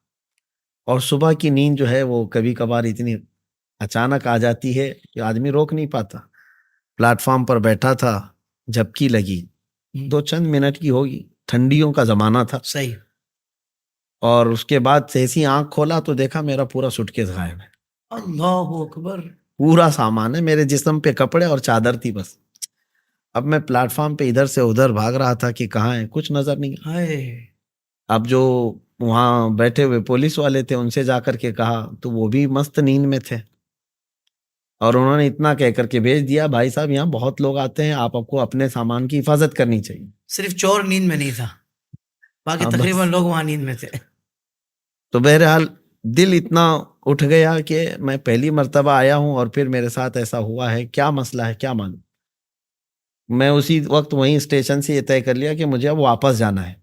Speaker 2: اور صبح کی نیند جو ہے وہ کبھی کبھار اتنی اچانک آ جاتی ہے کہ آدمی روک نہیں پاتا. پلیٹ فارم پر بیٹھا تھا, جھپکی لگی, 2 چند منٹ کی ہوگی, ٹھنڈیوں کا زمانہ تھا.
Speaker 1: صحیح.
Speaker 2: اور اس کے بعد جیسی آنکھ کھولا تو دیکھا میرا پورا سوٹ کیس غائب ہے.
Speaker 1: اللہ اکبر.
Speaker 2: پورا سامان ہے, میرے جسم پہ کپڑے اور چادر تھی بس. اب میں پلیٹ فارم پہ ادھر سے ادھر بھاگ رہا تھا کہ کہاں ہے, کچھ نظر نہیں. اب جو وہاں بیٹھے ہوئے پولیس والے تھے ان سے جا کر کے کہا تو وہ بھی مست نیند میں تھے, اور انہوں نے اتنا کہہ کر کے بھیج دیا, بھائی صاحب یہاں بہت لوگ آتے ہیں, آپ کو اپنے سامان کی حفاظت کرنی چاہیے.
Speaker 1: صرف چور نیند میں نہیں تھا, باقی تقریباً لوگ وہاں نیند میں تھے.
Speaker 2: تو بہرحال دل اتنا اٹھ گیا کہ میں پہلی مرتبہ آیا ہوں اور پھر میرے ساتھ ایسا ہوا ہے, کیا مسئلہ ہے کیا معلوم. میں اسی وقت وہیں اسٹیشن سے یہ طے کر لیا کہ مجھے اب واپس جانا ہے.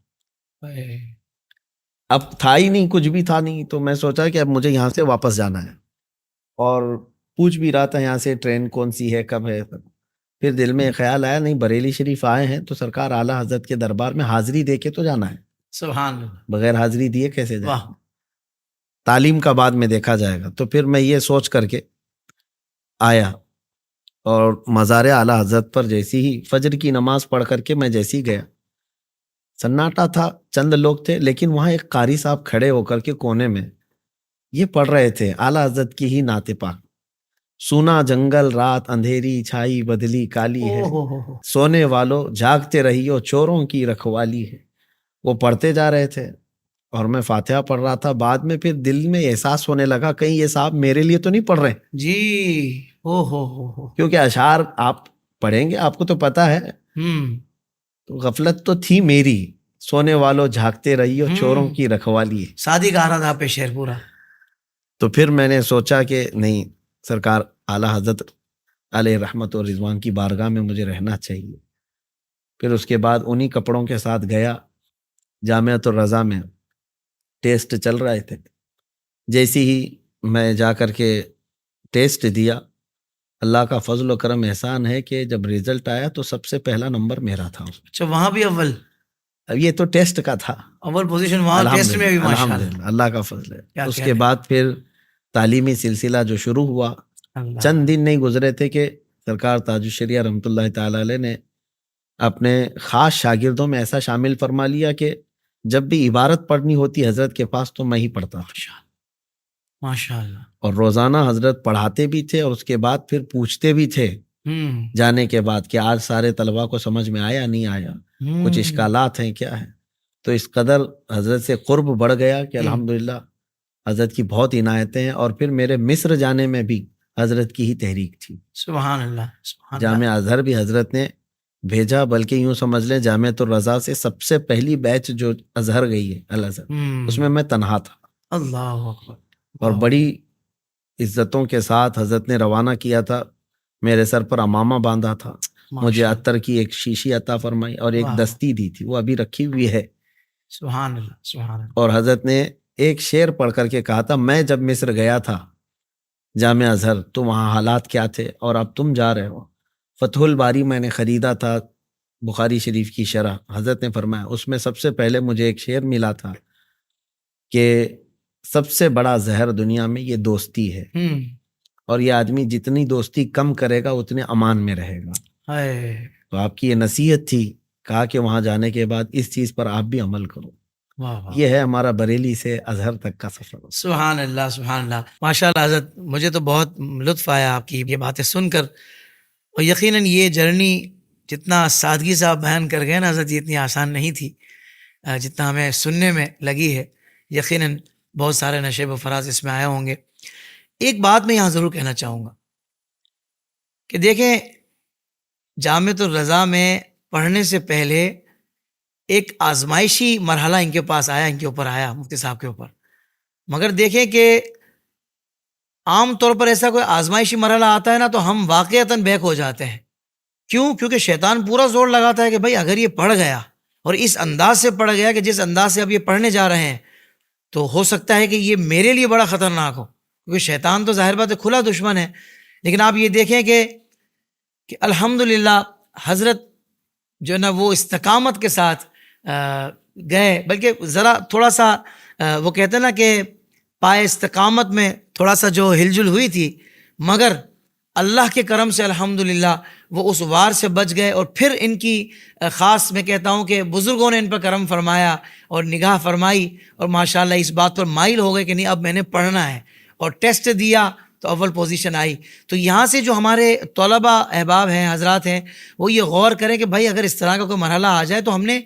Speaker 2: اب تھا ہی نہیں, کچھ بھی تھا نہیں, تو میں سوچا کہ اب مجھے یہاں سے واپس جانا ہے, اور پوچھ بھی رہا تھا یہاں سے ٹرین کون سی ہے, کب ہے. پھر دل میں خیال آیا نہیں, بریلی شریف آئے ہیں تو سرکار اعلیٰ حضرت کے دربار میں حاضری دے کے تو جانا ہے.
Speaker 1: سبحان اللہ،
Speaker 2: بغیر حاضری دیے کیسے جائیں؟
Speaker 1: واہ،
Speaker 2: تعلیم کا بعد میں دیکھا جائے گا. تو پھر میں یہ سوچ کر کے آیا اور مزار اعلیٰ حضرت پر جیسی ہی فجر کی نماز پڑھ کر کے میں جیسی گیا، سناٹا تھا، چند لوگ تھے، لیکن وہاں ایک قاری صاحب کھڑے ہو کر کے کونے میں یہ پڑھ رہے تھے اعلیٰ حضرت کی ہی نعت پاک. سونا جنگل رات اندھیری چھائی بدلی کالی ہے، سونے والوں جاگتے رہیو چوروں کی رکھوالی ہے. وہ پڑھتے جا رہے تھے اور میں فاتحہ پڑھ رہا تھا. بعد میں پھر دل میں احساس ہونے لگا کہیں یہ صاحب میرے لیے تو نہیں پڑھ رہے،
Speaker 1: جی، ہو،
Speaker 2: کیونکہ اشعار آپ پڑھیں گے آپ کو تو پتا ہے. تو غفلت تو تھی میری، سونے والوں جھاگتے رہیو چوروں کی رکھوالی ہے.
Speaker 1: شادی کا رہا تھا آپ پہ شعر پورا.
Speaker 2: تو پھر میں نے سوچا کہ نہیں، سرکار اعلیٰ حضرت علیہ رحمت و رضوان کی بارگاہ میں مجھے رہنا چاہیے. پھر اس کے بعد انہی کپڑوں کے ساتھ گیا جامعۃ الرضا میں. ٹیسٹ چل رہے تھے، جیسی ہی میں جا کر کے ٹیسٹ دیا، اللہ کا فضل و کرم احسان ہے کہ جب رزلٹ آیا تو سب سے پہلا نمبر میرا تھا.
Speaker 1: اچھا، وہاں بھی اول؟
Speaker 2: اب یہ تو ٹیسٹ کا تھا،
Speaker 1: اول پوزیشن وہاں ٹیسٹ میں بھی، ماشاءاللہ،
Speaker 2: الحمدللہ اللہ کا فضل ہے. اس کے بعد پھر تعلیمی سلسلہ جو شروع ہوا، چند دن نہیں گزرے تھے کہ سرکار تاج الشریعہ رحمۃ اللہ تعالی علیہ نے اپنے خاص شاگردوں میں ایسا شامل فرما لیا کہ جب بھی عبارت پڑھنی ہوتی حضرت کے پاس تو میں ہی پڑھتا تھا.
Speaker 1: ماشاءاللہ.
Speaker 2: اور روزانہ حضرت پڑھاتے بھی تھے اور اس کے بعد پھر پوچھتے بھی تھے جانے کے بعد کہ آج سارے طلباء کو سمجھ میں آیا نہیں آیا، کچھ اشکالات ہیں کیا ہے. تو اس قدر حضرت سے قرب بڑھ گیا کہ الحمدللہ حضرت کی بہت عنایتیں ہیں. اور پھر میرے مصر جانے میں بھی حضرت کی ہی تحریک تھی.
Speaker 1: سبحان اللہ، سبحان اللہ.
Speaker 2: جامعہ ازہر بھی حضرت نے بھیجا، بلکہ یوں سمجھ لیں جامعۃ الرضا سے سب سے پہلی بیچ جو ازہر گئی ہے الازہر، اس میں تنہا تھا.
Speaker 1: اللہ اکبر.
Speaker 2: اور بڑی عزتوں کے ساتھ حضرت نے روانہ کیا تھا. میرے سر پر امامہ باندھا تھا، مجھے عطر کی ایک شیشی عطا فرمائی اور ایک دستی دی تھی، وہ ابھی رکھی ہوئی ہے.
Speaker 1: سبحان اللہ، سبحان اللہ.
Speaker 2: اور حضرت نے ایک شعر پڑھ کر کے کہا تھا، میں جب مصر گیا تھا جامعہ ازہر تو وہاں حالات کیا تھے اور اب تم جا رہے ہو. فتح الباری میں نے خریدا تھا، بخاری شریف کی شرح. حضرت نے فرمایا اس میں سب سے پہلے مجھے ایک شعر ملا تھا کہ سب سے بڑا زہر دنیا میں یہ دوستی ہے، اور یہ آدمی جتنی دوستی کم کرے گا اتنے امان میں رہے گا. تو آپ کی یہ نصیحت تھی، کہا کہ وہاں جانے کے بعد اس چیز پر آپ بھی عمل کرو. یہ ہے ہمارا بریلی سے ازہر تک کا سفر.
Speaker 1: سبحان اللہ، سبحان اللہ. ماشاء اللہ حضرت، مجھے تو بہت لطف آیا آپ کی یہ باتیں سن کر. اور یقیناً یہ جرنی جتنا سادگی سے آپ بیان کر گئے نا حضرت، یہ اتنی آسان نہیں تھی جتنا ہمیں سننے میں لگی ہے. یقیناً بہت سارے نشیب و فراز اس میں آئے ہوں گے. ایک بات میں یہاں ضرور کہنا چاہوں گا کہ دیکھیں، جامعۃ الرضا میں پڑھنے سے پہلے ایک آزمائشی مرحلہ ان کے پاس آیا، ان کے اوپر آیا، مفتی صاحب کے اوپر. مگر دیکھیں کہ عام طور پر ایسا کوئی آزمائشی مرحلہ آتا ہے نا تو ہم واقعتاً بیک ہو جاتے ہیں. کیوں؟ کیونکہ شیطان پورا زور لگاتا ہے کہ بھائی اگر یہ پڑھ گیا اور اس انداز سے پڑھ گیا کہ جس انداز سے اب یہ پڑھنے جا رہے ہیں تو ہو سکتا ہے کہ یہ میرے لیے بڑا خطرناک ہو، کیونکہ شیطان تو ظاہر بات ہے کھلا دشمن ہے. لیکن آپ یہ دیکھیں کہ الحمدللہ حضرت جو ہے نا وہ استقامت کے ساتھ گئے، بلکہ ذرا تھوڑا سا وہ کہتے ہیں نا کہ پائے استقامت میں تھوڑا سا جو ہل جل ہوئی تھی، مگر اللہ کے کرم سے الحمدللہ وہ اس وار سے بچ گئے. اور پھر ان کی خاص میں کہتا ہوں کہ بزرگوں نے ان پر کرم فرمایا اور نگاہ فرمائی، اور ماشاءاللہ اس بات پر مائل ہو گئے کہ نہیں اب میں نے پڑھنا ہے. اور ٹیسٹ دیا تو اول پوزیشن آئی. تو یہاں سے جو ہمارے طلباء احباب ہیں، حضرات ہیں، وہ یہ غور کریں کہ بھائی اگر اس طرح کا کوئی مرحلہ آ جائے تو ہم نے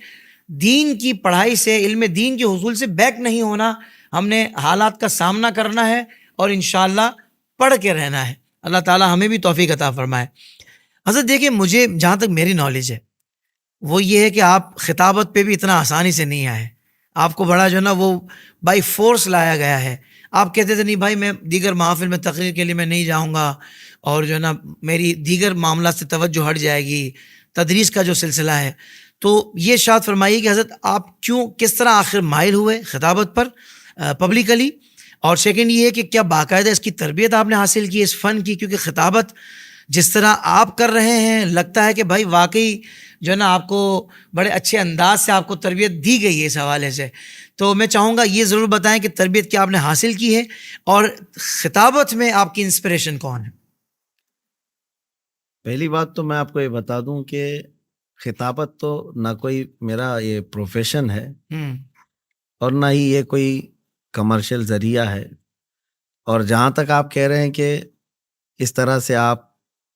Speaker 1: دین کی پڑھائی سے، علم دین کے حصول سے بیک نہیں ہونا. ہم نے حالات کا سامنا کرنا ہے اور انشاءاللہ پڑھ کے رہنا ہے. اللہ تعالی ہمیں بھی توفیق عطا فرمائے. حضرت دیکھیں، مجھے جہاں تک میری نالج ہے وہ یہ ہے کہ آپ خطابت پہ بھی اتنا آسانی سے نہیں آئے. آپ کو بڑا جو ہے نا وہ بائی فورس لایا گیا ہے. آپ کہتے تھے نہیں بھائی میں دیگر محافل میں تقریر کے لیے میں نہیں جاؤں گا، اور جو ہے نا میری دیگر معاملات سے توجہ ہٹ جائے گی، تدریس کا جو سلسلہ ہے. تو یہ ارشاد فرمائیے کہ حضرت آپ کس طرح آخر مائل ہوئے خطابت پر پبلکلی. اور سیکنڈ یہ ہے کہ کیا باقاعدہ اس کی تربیت آپ نے حاصل کی اس فن کی؟ کیونکہ خطابت جس طرح آپ کر رہے ہیں لگتا ہے کہ بھائی واقعی جو ہے نا آپ کو بڑے اچھے انداز سے آپ کو تربیت دی گئی ہے اس حوالے سے. تو میں چاہوں گا یہ ضرور بتائیں کہ تربیت کیا آپ نے حاصل کی ہے اور خطابت میں آپ کی انسپریشن کون ہے؟
Speaker 2: پہلی بات تو میں آپ کو یہ بتا دوں کہ خطابت تو نہ کوئی میرا یہ پروفیشن ہے اور نہ ہی یہ کوئی کمرشل ذریعہ ہے. اور جہاں تک آپ کہہ رہے ہیں کہ اس طرح سے آپ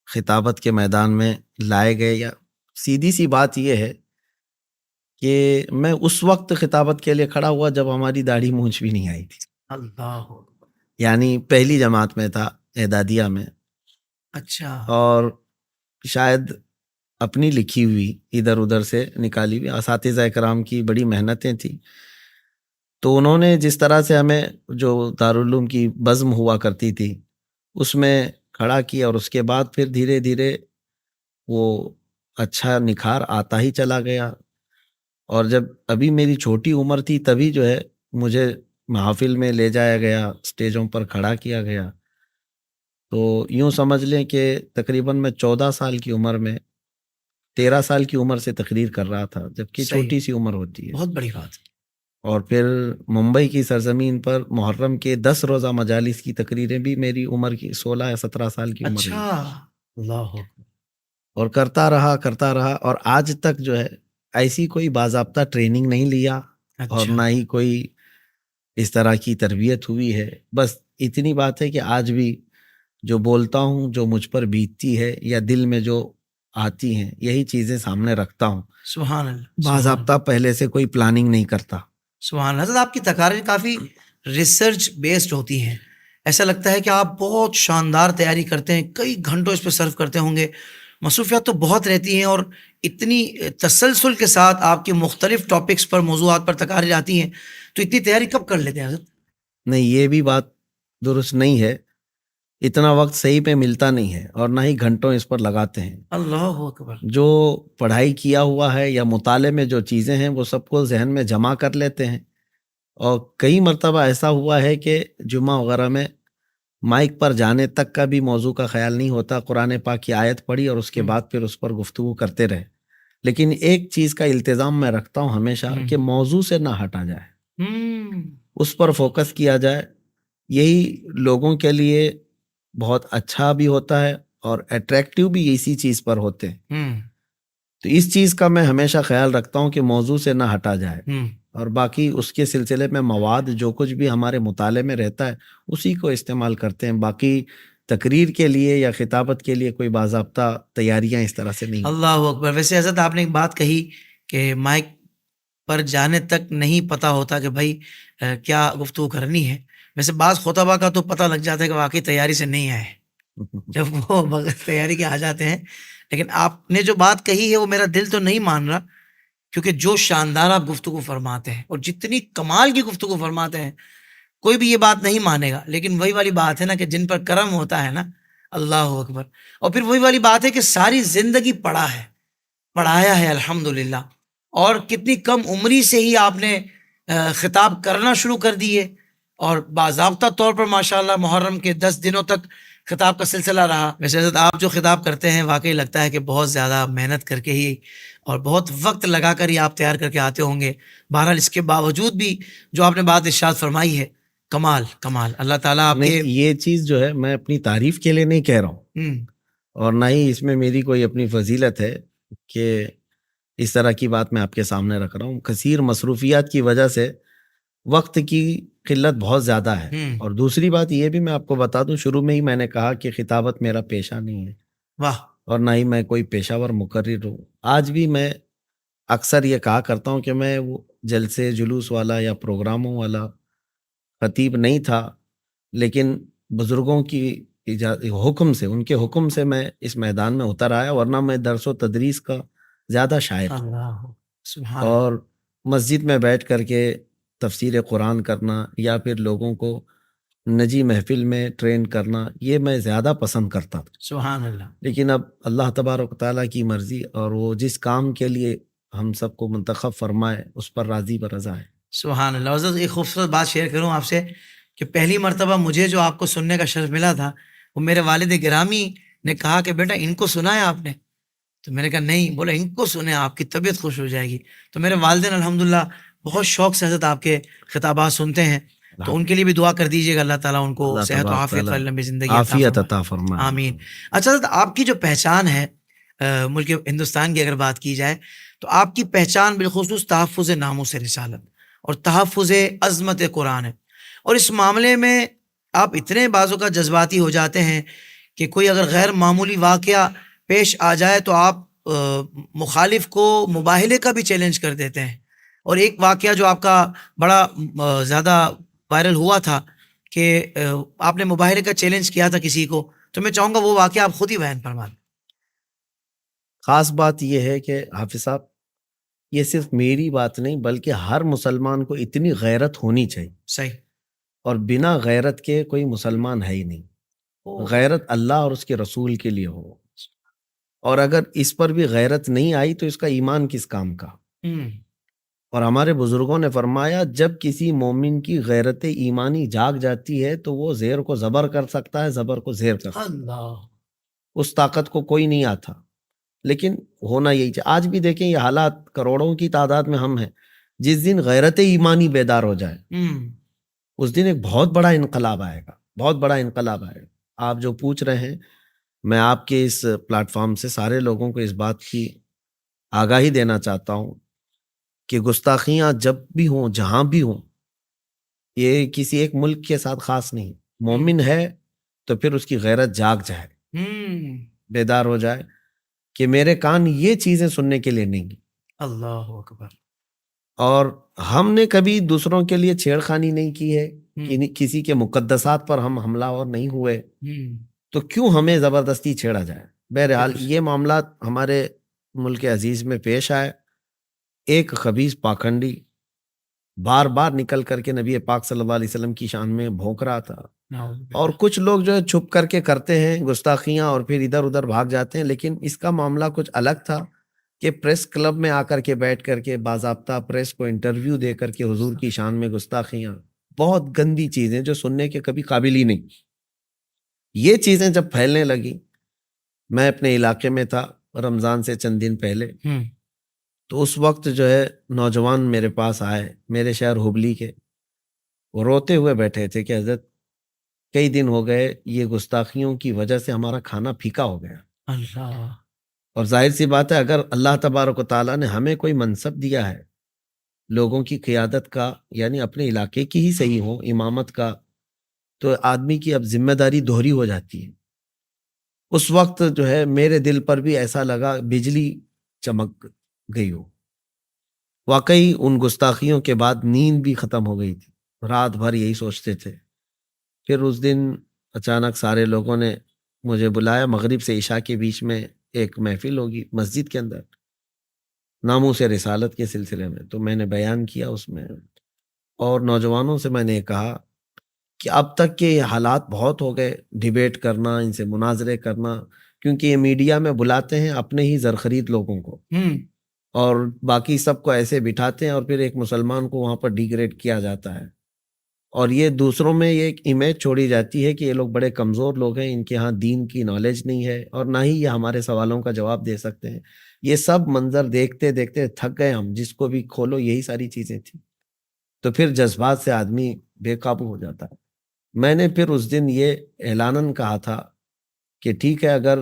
Speaker 2: خطابت کے میدان میں لائے گئے، یا سیدھی سی بات یہ ہے کہ میں اس وقت خطابت کے لیے کھڑا ہوا جب ہماری داڑھی مونچھ بھی نہیں آئی تھی.
Speaker 1: اللہ.
Speaker 2: یعنی پہلی جماعت میں تھا، اعدادیہ میں.
Speaker 1: اچھا.
Speaker 2: اور شاید اپنی لکھی ہوئی ادھر ادھر سے نکالی ہوئی اساتذہ اکرام کی بڑی محنتیں تھیں. تو انہوں نے جس طرح سے ہمیں جو دارالعلوم کی بزم ہوا کرتی تھی اس میں کھڑا کیا، اور اس کے بعد پھر دھیرے دھیرے وہ اچھا نکھار آتا ہی چلا گیا. اور جب ابھی میری چھوٹی عمر تھی تبھی جو ہے مجھے محافل میں لے جایا گیا، اسٹیجوں پر کھڑا کیا گیا. تو یوں سمجھ لیں کہ تقریباً میں 14 سال کی عمر میں 13 سال کی عمر سے تقریر کر رہا تھا، جبکہ
Speaker 1: صحیح.
Speaker 2: چھوٹی سی عمر ہوتی ہے.
Speaker 1: بہت بڑی بات.
Speaker 2: اور پھر ممبئی کی سرزمین پر محرم کے 10 روزہ مجالس کی تقریریں بھی میری عمر کی 16 یا 17 سال کی عمر
Speaker 1: اچھا.
Speaker 2: ہوئی.
Speaker 1: اللہ.
Speaker 2: اور کرتا رہا اور آج تک جو ہے ایسی کوئی باضابطہ ٹریننگ نہیں لیا اور نہ ہی کوئی اس طرح کی تربیت ہوئی ہے. بس اتنی بات ہے کہ آج بھی جو بولتا ہوں، جو مجھ پر بیتتی ہے یا دل میں جو آتی ہیں، یہی چیزیں سامنے رکھتا ہوں.
Speaker 1: سبحان اللہ.
Speaker 2: باضابطہ پہلے سے کوئی پلاننگ نہیں کرتا.
Speaker 1: سبحان اللہ. حضرت آپ کی تقاریر کافی ریسرچ بیسڈ ہوتی ہیں. ایسا لگتا ہے کہ آپ بہت شاندار تیاری کرتے ہیں، کئی گھنٹوں اس پہ صرف کرتے ہوں گے. مصروفیات تو بہت رہتی ہیں اور اتنی تسلسل کے ساتھ آپ کے مختلف ٹاپکس پر، موضوعات پر تقاریر آتی ہیں، تو اتنی تیاری کب کر لیتے ہیں حضرت؟
Speaker 2: نہیں، یہ بھی بات درست نہیں ہے. اتنا وقت صحیح پہ ملتا نہیں ہے اور نہ ہی گھنٹوں اس پر لگاتے ہیں.
Speaker 1: اللہ اکبر. جو
Speaker 2: پڑھائی کیا ہوا ہے یا مطالعے میں جو چیزیں ہیں وہ سب کو ذہن میں جمع کر لیتے ہیں. اور کئی مرتبہ ایسا ہوا ہے کہ جمعہ وغیرہ میں مائک پر جانے تک کا بھی موضوع کا خیال نہیں ہوتا. قرآن پاک کی آیت پڑھی اور اس کے بعد پھر اس پر گفتگو کرتے رہے. لیکن ایک چیز کا التزام میں رکھتا ہوں ہمیشہ کہ موضوع سے نہ ہٹا جائے، اس پر فوکس کیا جائے. یہی لوگوں کے لیے بہت اچھا بھی ہوتا ہے اور اٹریکٹیو بھی اسی چیز پر ہوتے ہیں. تو اس چیز کا میں ہمیشہ خیال رکھتا ہوں کہ موضوع سے نہ ہٹا جائے. اور باقی اس کے سلسلے میں مواد جو کچھ بھی ہمارے مطالعے میں رہتا ہے اسی کو استعمال کرتے ہیں. باقی تقریر کے لیے یا خطابت کے لیے کوئی باضابطہ تیاریاں اس طرح سے نہیں.
Speaker 1: اللہ اکبر. ویسے حضرت آپ نے ایک بات کہی کہ مائک پر جانے تک نہیں پتہ ہوتا کہ بھائی کیا گفتگو کرنی ہے. ویسے بعض خطبہ کا تو پتہ لگ جاتا ہے کہ واقعی تیاری سے نہیں آئے جب وہ بغیر تیاری کے آ جاتے ہیں. لیکن آپ نے جو بات کہی ہے وہ میرا دل تو نہیں مان رہا، کیونکہ جو شاندار آپ گفتگو فرماتے ہیں اور جتنی کمال کی گفتگو فرماتے ہیں کوئی بھی یہ بات نہیں مانے گا. لیکن وہی والی بات ہے نا کہ جن پر کرم ہوتا ہے نا، اللہ اکبر. اور پھر وہی والی بات ہے کہ ساری زندگی پڑھا ہے، پڑھایا ہے الحمدللہ. اور کتنی کم عمری سے ہی آپ نے خطاب کرنا شروع کر دیے اور باضابطہ طور پر ماشاءاللہ محرم کے 10 دنوں تک خطاب کا سلسلہ رہا. ویسے حضرت آپ جو خطاب کرتے ہیں واقعی لگتا ہے کہ بہت زیادہ محنت کر کے ہی اور بہت وقت لگا کر ہی آپ تیار کر کے آتے ہوں گے. بہرحال اس کے باوجود بھی جو آپ نے بات ارشاد فرمائی ہے، کمال کمال. اللہ تعالیٰ آپ کے
Speaker 2: یہ چیز جو ہے میں اپنی تعریف کے لیے نہیں کہہ رہا ہوں اور نہ ہی اس میں میری کوئی اپنی فضیلت ہے کہ اس طرح کی بات میں آپ کے سامنے رکھ رہا ہوں. کثیر مصروفیات کی وجہ سے وقت کی قلت بہت زیادہ ہے. اور دوسری بات یہ بھی میں آپ کو بتا دوں، شروع میں ہی میں نے کہا کہ خطابت میرا پیشہ نہیں ہے.
Speaker 1: واہ.
Speaker 2: اور نہ ہی میں کوئی پیشہ ور مقرر ہوں. آج بھی میں اکثر یہ کہا کرتا ہوں کہ میں وہ جلسے جلوس والا یا پروگراموں والا خطیب نہیں تھا، لیکن بزرگوں کی حکم سے، ان کے حکم سے میں اس میدان میں اتر آیا. ورنہ میں درس و تدریس کا زیادہ شائق ہوں. اور مسجد میں بیٹھ کر کے تفسیر قرآن کرنا یا پھر لوگوں کو نجی محفل میں ٹرین کرنا، یہ میں زیادہ پسند کرتا تھا.
Speaker 1: سبحان اللہ.
Speaker 2: لیکن اب اللہ تبارک تعالیٰ کی مرضی اور وہ جس کام کے لیے ہم سب کو منتخب فرمائے اس پر راضی برضا ہے.
Speaker 1: سبحان اللہ. حضرت ایک خوبصورت بات شیئر کروں آپ سے کہ پہلی مرتبہ مجھے جو آپ کو سننے کا شرف ملا تھا وہ میرے والد گرامی نے کہا کہ بیٹا ان کو سنا ہے آپ نے؟ تو میں نے کہا نہیں. بولا ان کو سنیں, آپ کی طبیعت خوش ہو جائے گی. تو میرے والدین الحمدللہ بہت شوق سے حضرت آپ کے خطابات سنتے ہیں, تو ان کے لیے بھی دعا کر دیجیے گا, اللہ تعالیٰ ان کو
Speaker 2: اللہ
Speaker 1: صحت و
Speaker 2: تبارک
Speaker 1: عافیت
Speaker 2: تعالیٰ
Speaker 1: اور لمبی زندگی
Speaker 2: عافیت عطا فرمائے.
Speaker 1: آمین. اچھا حضرت, آپ کی جو پہچان ہے ملک ہندوستان کی اگر بات کی جائے تو آپ کی پہچان بالخصوص تحفظ ناموس رسالت اور تحفظ عظمت قرآن ہے, اور اس معاملے میں آپ اتنے بعضوں کا جذباتی ہو جاتے ہیں کہ کوئی اگر غیر معمولی واقعہ پیش آ جائے تو آپ مخالف کو مباہلے کا بھی چیلنج کر دیتے ہیں. اور ایک واقعہ جو آپ کا بڑا زیادہ وائرل ہوا تھا کہ آپ نے مباہلے کا چیلنج کیا تھا کسی کو, تو میں چاہوں گا وہ واقعہ آپ خود ہی بیان فرما دیں.
Speaker 2: خاص بات یہ ہے کہ حافظ صاحب, یہ صرف میری بات نہیں بلکہ ہر مسلمان کو اتنی غیرت ہونی چاہیے.
Speaker 1: صحیح.
Speaker 2: اور بنا غیرت کے کوئی مسلمان ہے ہی نہیں. غیرت اللہ اور اس کے رسول کے لیے ہو, اور اگر اس پر بھی غیرت نہیں آئی تو اس کا ایمان کس کام کا. اور ہمارے بزرگوں نے فرمایا جب کسی مومن کی غیرت ایمانی جاگ جاتی ہے تو وہ زیر کو زبر کر سکتا ہے, زبر کو زیر کر سکتا ہے.
Speaker 1: اللہ.
Speaker 2: اس طاقت کو کوئی نہیں آتا, لیکن ہونا یہی چاہیے. آج بھی دیکھیں یہ حالات, کروڑوں کی تعداد میں ہم ہیں. جس دن غیرت ایمانی بیدار ہو جائے اس دن ایک بہت بڑا انقلاب آئے گا, بہت بڑا انقلاب آئے گا. آپ جو پوچھ رہے ہیں, میں آپ کے اس پلیٹ فارم سے سارے لوگوں کو اس بات کی آگاہی دینا چاہتا ہوں کہ گستاخیاں جب بھی ہوں, جہاں بھی ہوں, یہ کسی ایک ملک کے ساتھ خاص نہیں. مومن ہے تو پھر اس کی غیرت جاگ جائے, بیدار ہو جائے کہ میرے کان یہ چیزیں سننے کے لیے نہیں.
Speaker 1: اللہ اکبر.
Speaker 2: اور ہم نے کبھی دوسروں کے لیے چھیڑخانی نہیں کی ہے, کسی کے مقدسات پر ہم حملہ اور نہیں ہوئے, تو کیوں ہمیں زبردستی چھیڑا جائے. بہرحال یہ معاملات ہمارے ملک عزیز میں پیش آئے. ایک خبیث پاکھنڈی بار بار نکل کر کے نبی پاک صلی اللہ علیہ وسلم کی شان میں بھونک رہا تھا, اور کچھ لوگ جو ہے چھپ کر کے کرتے ہیں گستاخیاں اور پھر ادھر ادھر بھاگ جاتے ہیں. لیکن اس کا معاملہ کچھ الگ تھا کہ پریس کلب میں آ کر کے بیٹھ کر کے باضابطہ پریس کو انٹرویو دے کر کے حضور کی شان میں گستاخیاں, بہت گندی چیزیں جو سننے کے کبھی قابل ہی نہیں. یہ چیزیں جب پھیلنے لگی, میں اپنے علاقے میں تھا رمضان سے چند دن پہلے, تو اس وقت جو ہے نوجوان میرے پاس آئے, میرے شہر ہبلی کے. وہ روتے ہوئے بیٹھے تھے کہ حضرت کئی دن ہو گئے, یہ گستاخیوں کی وجہ سے ہمارا کھانا پھیکا ہو گیا.
Speaker 1: اللہ.
Speaker 2: اور ظاہر سی بات ہے, اگر اللہ تبارک و تعالیٰ نے ہمیں کوئی منصب دیا ہے لوگوں کی قیادت کا, یعنی اپنے علاقے کی ہی صحیح ہو, امامت کا, تو آدمی کی اب ذمہ داری دوہری ہو جاتی ہے. اس وقت جو ہے میرے دل پر بھی ایسا لگا بجلی چمک گئی ہو. واقعی ان گستاخیوں کے بعد نیند بھی ختم ہو گئی تھی, رات بھر یہی سوچتے تھے. پھر اس دن اچانک سارے لوگوں نے مجھے بلایا, مغرب سے عشاء کے بیچ میں ایک محفل ہوگی مسجد کے اندر ناموس رسالت کے سلسلے میں, تو میں نے بیان کیا اس میں, اور نوجوانوں سے میں نے کہا کہ اب تک کے حالات بہت ہو گئے, ڈیبیٹ کرنا, ان سے مناظرے کرنا, کیونکہ یہ میڈیا میں بلاتے ہیں اپنے ہی زرخرید لوگوں کو, اور باقی سب کو ایسے بٹھاتے ہیں, اور پھر ایک مسلمان کو وہاں پر ڈیگریڈ کیا جاتا ہے, اور یہ دوسروں میں یہ ایک امیج چھوڑی جاتی ہے کہ یہ لوگ بڑے کمزور لوگ ہیں, ان کے ہاں دین کی نالج نہیں ہے, اور نہ ہی یہ ہمارے سوالوں کا جواب دے سکتے ہیں. یہ سب منظر دیکھتے دیکھتے تھک گئے ہم, جس کو بھی کھولو یہی ساری چیزیں تھیں. تو پھر جذبات سے آدمی بے قابو ہو جاتا ہے. میں نے پھر اس دن یہ اعلاناً کہا تھا کہ ٹھیک ہے, اگر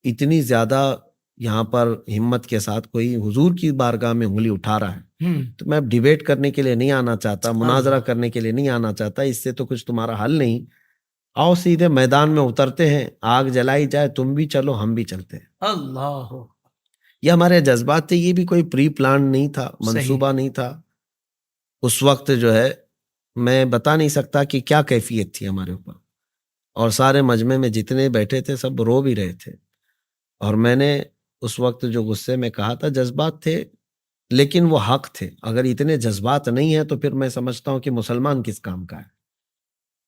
Speaker 2: اتنی زیادہ یہاں پر ہمت کے ساتھ کوئی حضور کی بارگاہ میں انگلی اٹھا رہا ہے تو میں اب ڈیبیٹ کرنے کے لیے نہیں آنا چاہتا, مناظرہ کرنے کے لیے نہیں آنا چاہتا, اس سے تو کچھ تمہارا حل نہیں. آؤ سیدھے میدان میں اترتے ہیں, آگ جلائی جائے, تم بھی چلو ہم بھی چلتے ہیں.
Speaker 1: اللہ.
Speaker 2: یہ ہمارے جذبات تھے, یہ بھی کوئی پری پلان نہیں تھا, منصوبہ نہیں تھا. اس وقت جو ہے میں بتا نہیں سکتا کہ کیا کیفیت تھی ہمارے اوپر, اور سارے مجمع میں جتنے بیٹھے تھے سب رو بھی رہے تھے. اور میں نے اس وقت جو غصے میں کہا تھا, جذبات تھے لیکن وہ حق تھے. اگر اتنے جذبات نہیں ہیں تو پھر میں سمجھتا ہوں کہ مسلمان کس کام کا ہے.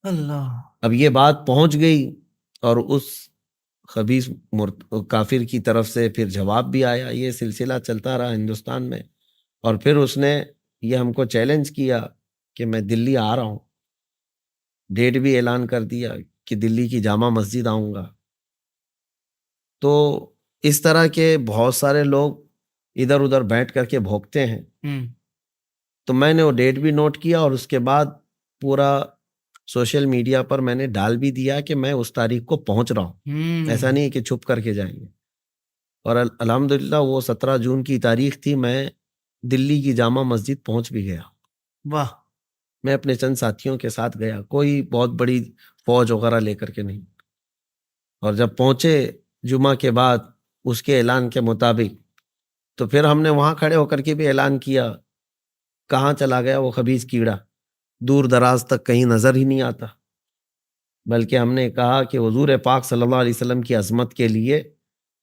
Speaker 1: اللہ.
Speaker 2: اب یہ بات پہنچ گئی, اور اس خبیث کافر کی طرف سے پھر جواب بھی آیا. یہ سلسلہ چلتا رہا ہندوستان میں, اور پھر اس نے یہ ہم کو چیلنج کیا کہ میں دلی آ رہا ہوں. ڈیٹ بھی اعلان کر دیا کہ دلی کی جامع مسجد آؤں گا. تو اس طرح کے بہت سارے لوگ ادھر ادھر بیٹھ کر کے بھوکتے ہیں. تو میں نے وہ ڈیٹ بھی نوٹ کیا اور اس کے بعد پورا سوشل میڈیا پر میں نے ڈال بھی دیا کہ میں اس تاریخ کو پہنچ رہا ہوں. ایسا نہیں کہ چھپ کر کے جائیں گے. اور الحمدللہ وہ 17 جون کی تاریخ تھی. میں دلی کی جامع مسجد پہنچ بھی گیا.
Speaker 1: واہ.
Speaker 2: میں اپنے چند ساتھیوں کے ساتھ گیا, کوئی بہت بڑی فوج وغیرہ لے کر کے نہیں. اور جب پہنچے جمعہ کے بعد اس کے اعلان کے مطابق, تو پھر ہم نے وہاں کھڑے ہو کر کے بھی اعلان کیا. کہاں چلا گیا وہ خبیث کیڑا, دور دراز تک کہیں نظر ہی نہیں آتا. بلکہ ہم نے کہا کہ حضور پاک صلی اللہ علیہ وسلم کی عظمت کے لیے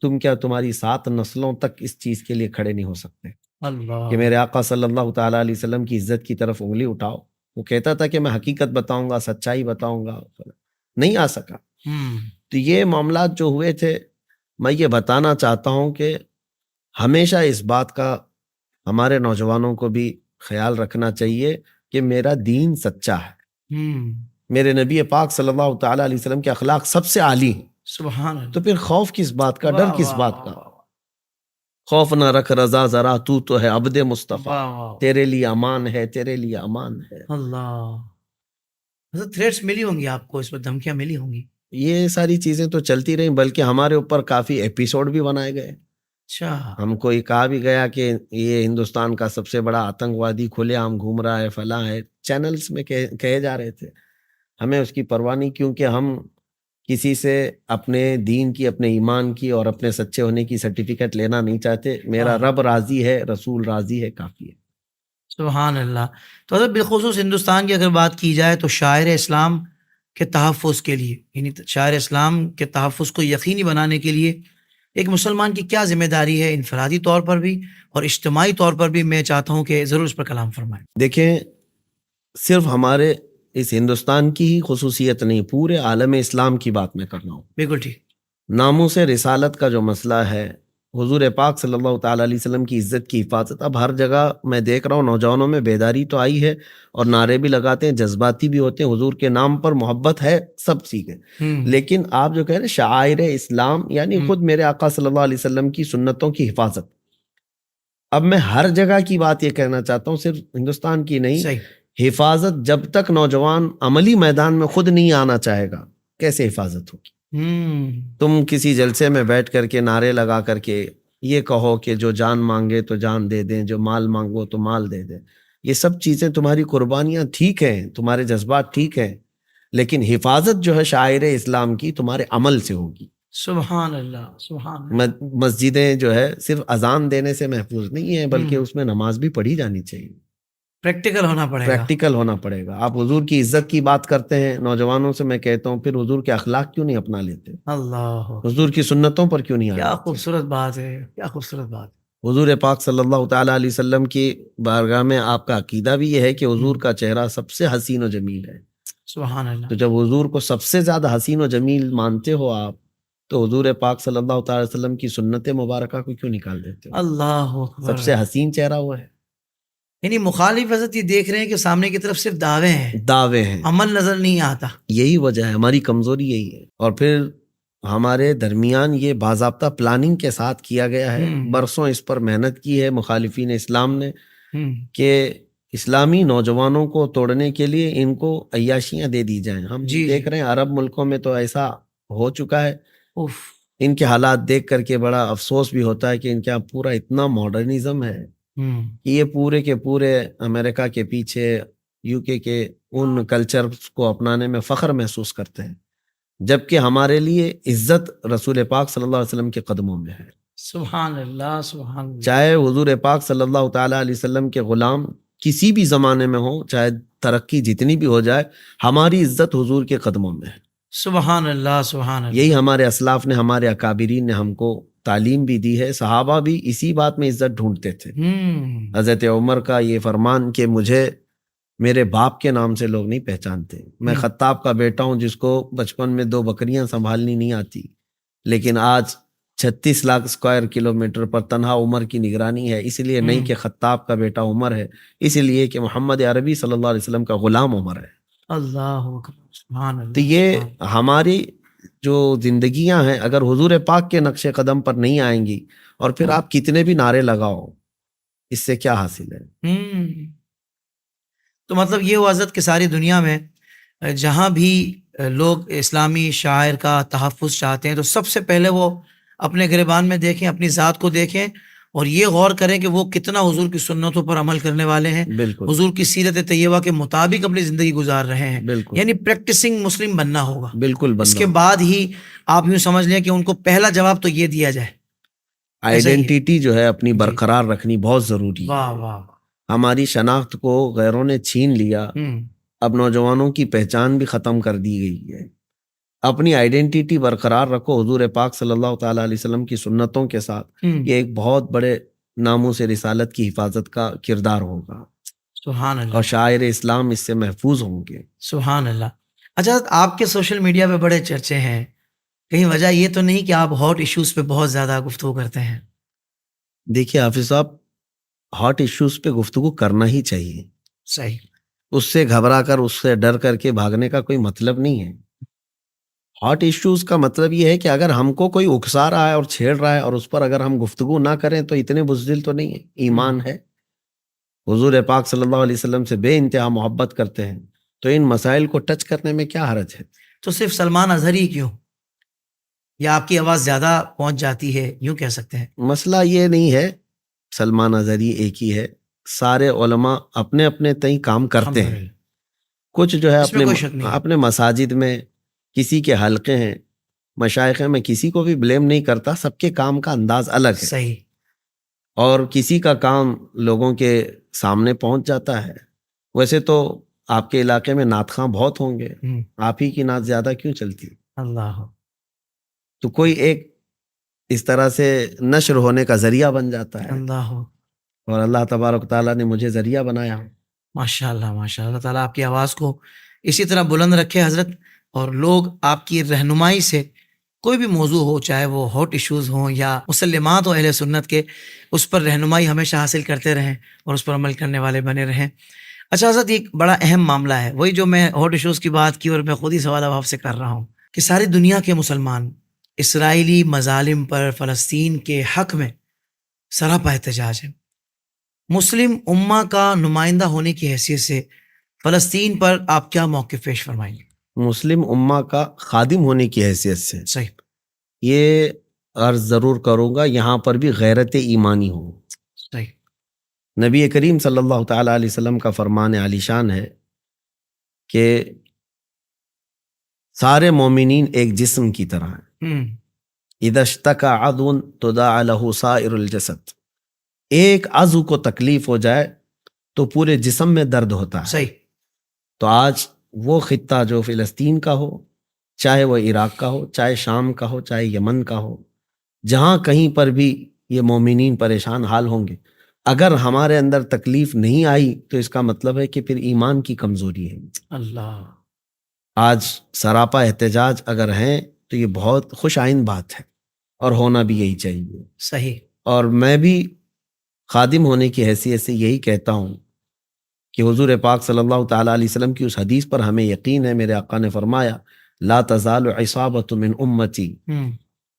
Speaker 2: تم کیا تمہاری 7 نسلوں تک اس چیز کے لیے کھڑے نہیں ہو سکتے
Speaker 1: اللہ.
Speaker 2: کہ میرے آقا صلی اللہ تعالیٰ علیہ وسلم کی عزت کی طرف انگلی اٹھاؤ. وہ کہتا تھا کہ میں حقیقت بتاؤں گا, سچائی بتاؤں گا, نہیں آ سکا. تو یہ معاملات جو ہوئے تھے, میں یہ بتانا چاہتا ہوں کہ ہمیشہ اس بات کا ہمارے نوجوانوں کو بھی خیال رکھنا چاہیے کہ میرا دین سچا ہے. میرے نبی پاک صلی اللہ تعالیٰ علیہ وسلم کے اخلاق سب سے عالی ہیں.
Speaker 1: سبحان اللہ.
Speaker 2: تو پھر خوف کس بات کا, ڈر کس بات کا؟ خوف نہ رکھ رضا ذرا, تو ہے عبد مصطفیٰ, تیرے لیے امان ہے, تیرے لیے امان ہے.
Speaker 1: اللہ. تھریٹس ملی ہوں گی آپ کو, اس پر دھمکیاں ملی ہوں گی؟
Speaker 2: یہ ساری چیزیں تو چلتی رہیں, بلکہ ہمارے اوپر کافی ایپیسوڈ بھی بنائے گئے.
Speaker 1: اچھا.
Speaker 2: ہم کو یہ کہا بھی گیا کہ یہ ہندوستان کا سب سے بڑا آتنکوادی کھلے عام گھوم رہا ہے, فلاں ہے. چینلز میں کہے جا رہے تھے. ہمیں اس کی پرواہ نہیں, کیونکہ ہم کسی سے اپنے دین کی, اپنے ایمان کی اور اپنے سچے ہونے کی سرٹیفکیٹ لینا نہیں چاہتے. میرا رب راضی ہے, رسول راضی ہے, کافی ہے.
Speaker 1: سبحان اللہ. تو حضرت بالخصوص ہندوستان کی اگر بات کی جائے تو شاعر اسلام کے تحفظ کے لیے, یعنی شاعر اسلام کے تحفظ کو یقینی بنانے کے لیے ایک مسلمان کی کیا ذمہ داری ہے, انفرادی طور پر بھی اور اجتماعی طور پر بھی؟ میں چاہتا ہوں کہ ضرور اس پر کلام فرمائیں.
Speaker 2: دیکھیں, صرف ہمارے اس ہندوستان کی ہی خصوصیت نہیں, پورے عالم اسلام کی بات میں کر رہا ہوں.
Speaker 1: بالکل ٹھیک.
Speaker 2: ناموس رسالت کا جو مسئلہ ہے, حضور پاک صلی اللہ تعالیٰ علیہ وسلم کی عزت کی حفاظت, اب ہر جگہ میں دیکھ رہا ہوں نوجوانوں میں بیداری تو آئی ہے اور نعرے بھی لگاتے ہیں, جذباتی بھی ہوتے ہیں, حضور کے نام پر محبت ہے, سب سیکھیں. لیکن آپ جو کہہ رہے ہیں شعائر اسلام, یعنی خود میرے آقا صلی اللہ علیہ وسلم کی سنتوں کی حفاظت. اب میں ہر جگہ کی بات یہ کہنا چاہتا ہوں, صرف ہندوستان کی نہیں.
Speaker 1: صحیح.
Speaker 2: حفاظت جب تک نوجوان عملی میدان میں خود نہیں آنا چاہے گا, کیسے حفاظت ہوگی؟ تم کسی جلسے میں بیٹھ کر کے نعرے لگا کر کے یہ کہو کہ جو جان مانگے تو جان دے دیں, جو مال مانگو تو مال دے دیں. یہ سب چیزیں تمہاری قربانیاں ٹھیک ہیں, تمہارے جذبات ٹھیک ہیں, لیکن حفاظت جو ہے شاعر اسلام کی تمہارے عمل سے ہوگی.
Speaker 1: سبحان اللہ. سبحان اللہ.
Speaker 2: مسجدیں جو ہے صرف اذان دینے سے محفوظ نہیں ہیں, بلکہ اس میں نماز بھی پڑھی جانی چاہیے.
Speaker 1: پریکٹیکل ہونا پڑے گا.
Speaker 2: پریکٹیکل ہونا پڑے گا. آپ حضور کی عزت کی بات کرتے ہیں, نوجوانوں سے میں کہتا ہوں پھر حضور کے اخلاق کیوں نہیں اپنا لیتے؟
Speaker 1: اللہ.
Speaker 2: حضور کی سنتوں پر کیوں نہیں آتے؟
Speaker 1: کیا خوبصورت بات ہے, کیا خوبصورت بات.
Speaker 2: حضور پاک صلی اللہ تعالیٰ علیہ وسلم کی بارگاہ میں آپ کا عقیدہ بھی یہ ہے کہ حضور کا چہرہ سب سے حسین و جمیل ہے.
Speaker 1: سبحان اللہ.
Speaker 2: تو جب حضور کو سب سے زیادہ حسین و جمیل مانتے ہو آپ, تو حضور پاک صلی اللہ تعالی وسلم کی سنت مبارکہ کو کیوں نکال دیتے ہو؟
Speaker 1: اللہ اکبر.
Speaker 2: سب سے حسین چہرہ وہ ہے.
Speaker 1: یعنی مخالف حضرت یہ دیکھ رہے ہیں کہ سامنے کی طرف صرف دعوے ہیں, عمل نظر نہیں آتا.
Speaker 2: یہی وجہ ہے, ہماری کمزوری یہی ہے. اور پھر ہمارے درمیان یہ باضابطہ پلاننگ کے ساتھ کیا گیا ہے, برسوں اس پر محنت کی ہے مخالفین اسلام نے, کہ اسلامی نوجوانوں کو توڑنے کے لیے ان کو عیاشیاں دے دی جائیں. ہم دیکھ رہے ہیں عرب ملکوں میں تو ایسا ہو چکا ہے. ان کے حالات دیکھ کر کے بڑا افسوس بھی ہوتا ہے کہ ان کے یہاں پورا اتنا ماڈرنزم ہے کہ یہ پورے کے پورے امریکہ کے پیچھے, UK کے ان کلچرز کو اپنانے میں فخر محسوس کرتے ہیں, جبکہ ہمارے لیے عزت رسول پاک صلی اللہ علیہ وسلم کے قدموں میں ہے.
Speaker 1: سبحان اللہ. سبحان اللہ.
Speaker 2: چاہے حضور پاک صلی اللہ تعالیٰ علیہ وسلم کے غلام کسی بھی زمانے میں ہوں, چاہے ترقی جتنی بھی ہو جائے, ہماری عزت حضور کے قدموں میں ہے.
Speaker 1: سبحان اللہ. سبحان اللہ.
Speaker 2: یہی ہمارے اسلاف نے, ہمارے اکابرین نے ہم کو تعلیم بھی دی ہے. صحابہ بھی اسی بات میں عزت ڈھونڈتے تھے. حضرت عمر کا یہ فرمان کہ مجھے میرے باپ کے نام سے لوگ نہیں پہچانتے, میں خطاب کا بیٹا ہوں جس کو بچپن میں 2 بکریاں سنبھالنی نہیں آتی, لیکن آج 36 لاکھ اسکوائر کلومیٹر پر تنہا عمر کی نگرانی ہے. اس لیے نہیں کہ خطاب کا بیٹا عمر ہے, اس لیے کہ محمد عربی صلی اللہ علیہ وسلم کا غلام عمر ہے.
Speaker 1: اللہ اکبر. سبحان اللہ.
Speaker 2: تو یہ ہماری جو زندگیاں ہیں اگر حضور پاک کے نقش قدم پر نہیں آئیں گی، اور پھر آپ کتنے بھی نعرے لگاؤ، اس سے کیا حاصل ہے؟
Speaker 1: تو مطلب یہ ہوا حضرت کہ ساری دنیا میں جہاں بھی لوگ اسلامی شاعر کا تحفظ چاہتے ہیں تو سب سے پہلے وہ اپنے گریبان میں دیکھیں، اپنی ذات کو دیکھیں، اور یہ غور کریں کہ وہ کتنا حضور کی سنتوں پر عمل کرنے والے ہیں،
Speaker 2: بالکل
Speaker 1: حضور کی سیرت طیبہ کے مطابق اپنی زندگی گزار رہے ہیں،
Speaker 2: بالکل
Speaker 1: یعنی پریکٹسنگ مسلم بننا ہوگا۔
Speaker 2: بالکل
Speaker 1: اس کے
Speaker 2: بننا،
Speaker 1: بعد ہی آپ یوں سمجھ لیں کہ ان کو پہلا جواب تو یہ دیا جائے۔ ایسا ہی ہے؟
Speaker 2: آئیڈینٹی جو ہے اپنی
Speaker 1: جی۔
Speaker 2: برقرار رکھنی بہت ضروری ہے۔
Speaker 1: واہ واہ۔
Speaker 2: ہماری شناخت کو غیروں نے چھین لیا،
Speaker 1: ہوں،
Speaker 2: اب نوجوانوں کی پہچان بھی ختم کر دی گئی ہے۔ اپنی آئیڈینٹی برقرار رکھو حضور پاک صلی اللہ تعالیٰ علیہ وسلم کی سنتوں کے ساتھ، یہ ایک بہت بڑے ناموں سے رسالت کی حفاظت کا کردار ہوگا،
Speaker 1: سبحان اللہ،
Speaker 2: اور شاعر اسلام اس سے محفوظ ہوں گے۔
Speaker 1: سبحان اللہ۔ اچھا، آپ کے سوشل میڈیا پہ بڑے چرچے ہیں، کہیں وجہ یہ تو نہیں کہ آپ ہاٹ ایشوز پہ بہت زیادہ گفتگو کرتے ہیں؟
Speaker 2: دیکھیے حافظ صاحب، ہاٹ ایشوز پہ گفتگو کرنا ہی چاہیے،
Speaker 1: صحیح۔
Speaker 2: اس سے گھبرا کر، اس سے ڈر کر کے بھاگنے کا کوئی مطلب نہیں ہے۔ ہاٹ ایشوز کا مطلب یہ ہے کہ اگر ہم کو کوئی اکسا رہا ہے اور چھیڑ رہا ہے اور اس پر اگر ہم گفتگو نہ کریں تو اتنے بزدل تو نہیں ہے، ایمان ہے، حضور پاک صلی اللہ علیہ وسلم سے بے انتہا محبت کرتے ہیں، تو ان مسائل کو ٹچ کرنے میں کیا حرج ہے؟
Speaker 1: تو صرف سلمان اظہری کیوں، یا آپ کی آواز زیادہ پہنچ جاتی ہے، یوں کہہ سکتے ہیں؟
Speaker 2: مسئلہ یہ نہیں ہے سلمان اظہری ایک ہی ہے، سارے علماء اپنے اپنے تئیں کام کرتے ہیں، کچھ جو ہے
Speaker 1: اس میں کوئی شک نہیں ہے۔
Speaker 2: اپنے مساجد میں، کسی کے حلقے ہیں، مشائخ میں کسی کو بھی بلیم نہیں کرتا، سب کے کام کا انداز الگ ہے،
Speaker 1: صحیح۔
Speaker 2: اور کسی کا کام لوگوں کے سامنے پہنچ جاتا ہے۔ ویسے تو آپ کے علاقے میں نعت خواں بہت ہوں گے، آپ ہی کی نعت زیادہ کیوں چلتی؟
Speaker 1: اللہ،
Speaker 2: تو کوئی ایک اس طرح سے نشر ہونے کا ذریعہ بن جاتا ہے،
Speaker 1: اللہ،
Speaker 2: اور اللہ تبارک تعالیٰ نے مجھے ذریعہ بنایا۔
Speaker 1: ماشاء اللہ ماشاء اللہ، تعالیٰ آپ کی آواز کو اسی طرح بلند رکھے حضرت، اور لوگ آپ کی رہنمائی سے کوئی بھی موضوع ہو، چاہے وہ ہاٹ ایشوز ہوں یا مسلمات ہوں اہل سنت کے، اس پر رہنمائی ہمیشہ حاصل کرتے رہیں اور اس پر عمل کرنے والے بنے رہیں۔ اچھا حضرت، ایک بڑا اہم معاملہ ہے، وہی جو میں ہاٹ ایشوز کی بات کی، اور میں خود ہی سوال اب آپ سے کر رہا ہوں کہ ساری دنیا کے مسلمان اسرائیلی مظالم پر، فلسطین کے حق میں سراپا احتجاج ہے۔ مسلم امہ کا نمائندہ ہونے کی حیثیت سے فلسطین پر آپ کیا موقف پیش فرمائیں گے؟
Speaker 2: مسلم امہ کا خادم ہونے کی حیثیت سے
Speaker 1: صحیح،
Speaker 2: یہ عرض ضرور کروں گا، یہاں پر بھی غیرت ایمانی ہو۔
Speaker 1: صحیح،
Speaker 2: نبی کریم صلی اللہ تعالیٰ علیہ وسلم کا فرمان عالی شان ہے کہ سارے مومنین ایک جسم کی طرح ہیں، اذا اشتکا عضو تداعی لہ سائر الجسد، ایک عضو کو تکلیف ہو جائے تو پورے جسم میں درد ہوتا ہے۔
Speaker 1: صحیح۔
Speaker 2: تو آج وہ خطہ جو فلسطین کا ہو، چاہے وہ عراق کا ہو، چاہے شام کا ہو، چاہے یمن کا ہو، جہاں کہیں پر بھی یہ مومنین پریشان حال ہوں گے، اگر ہمارے اندر تکلیف نہیں آئی تو اس کا مطلب ہے کہ پھر ایمان کی کمزوری ہے۔
Speaker 1: اللہ،
Speaker 2: آج سراپا احتجاج اگر ہیں تو یہ بہت خوش آئند بات ہے، اور ہونا بھی یہی چاہیے۔
Speaker 1: صحیح،
Speaker 2: اور میں بھی خادم ہونے کی حیثیت سے یہی کہتا ہوں کہ حضور پاک صلی اللہ تعالیٰ علیہ وسلم کی اس حدیث پر ہمیں یقین ہے، میرے آقا نے فرمایا لا تزال عصابۃ من امتی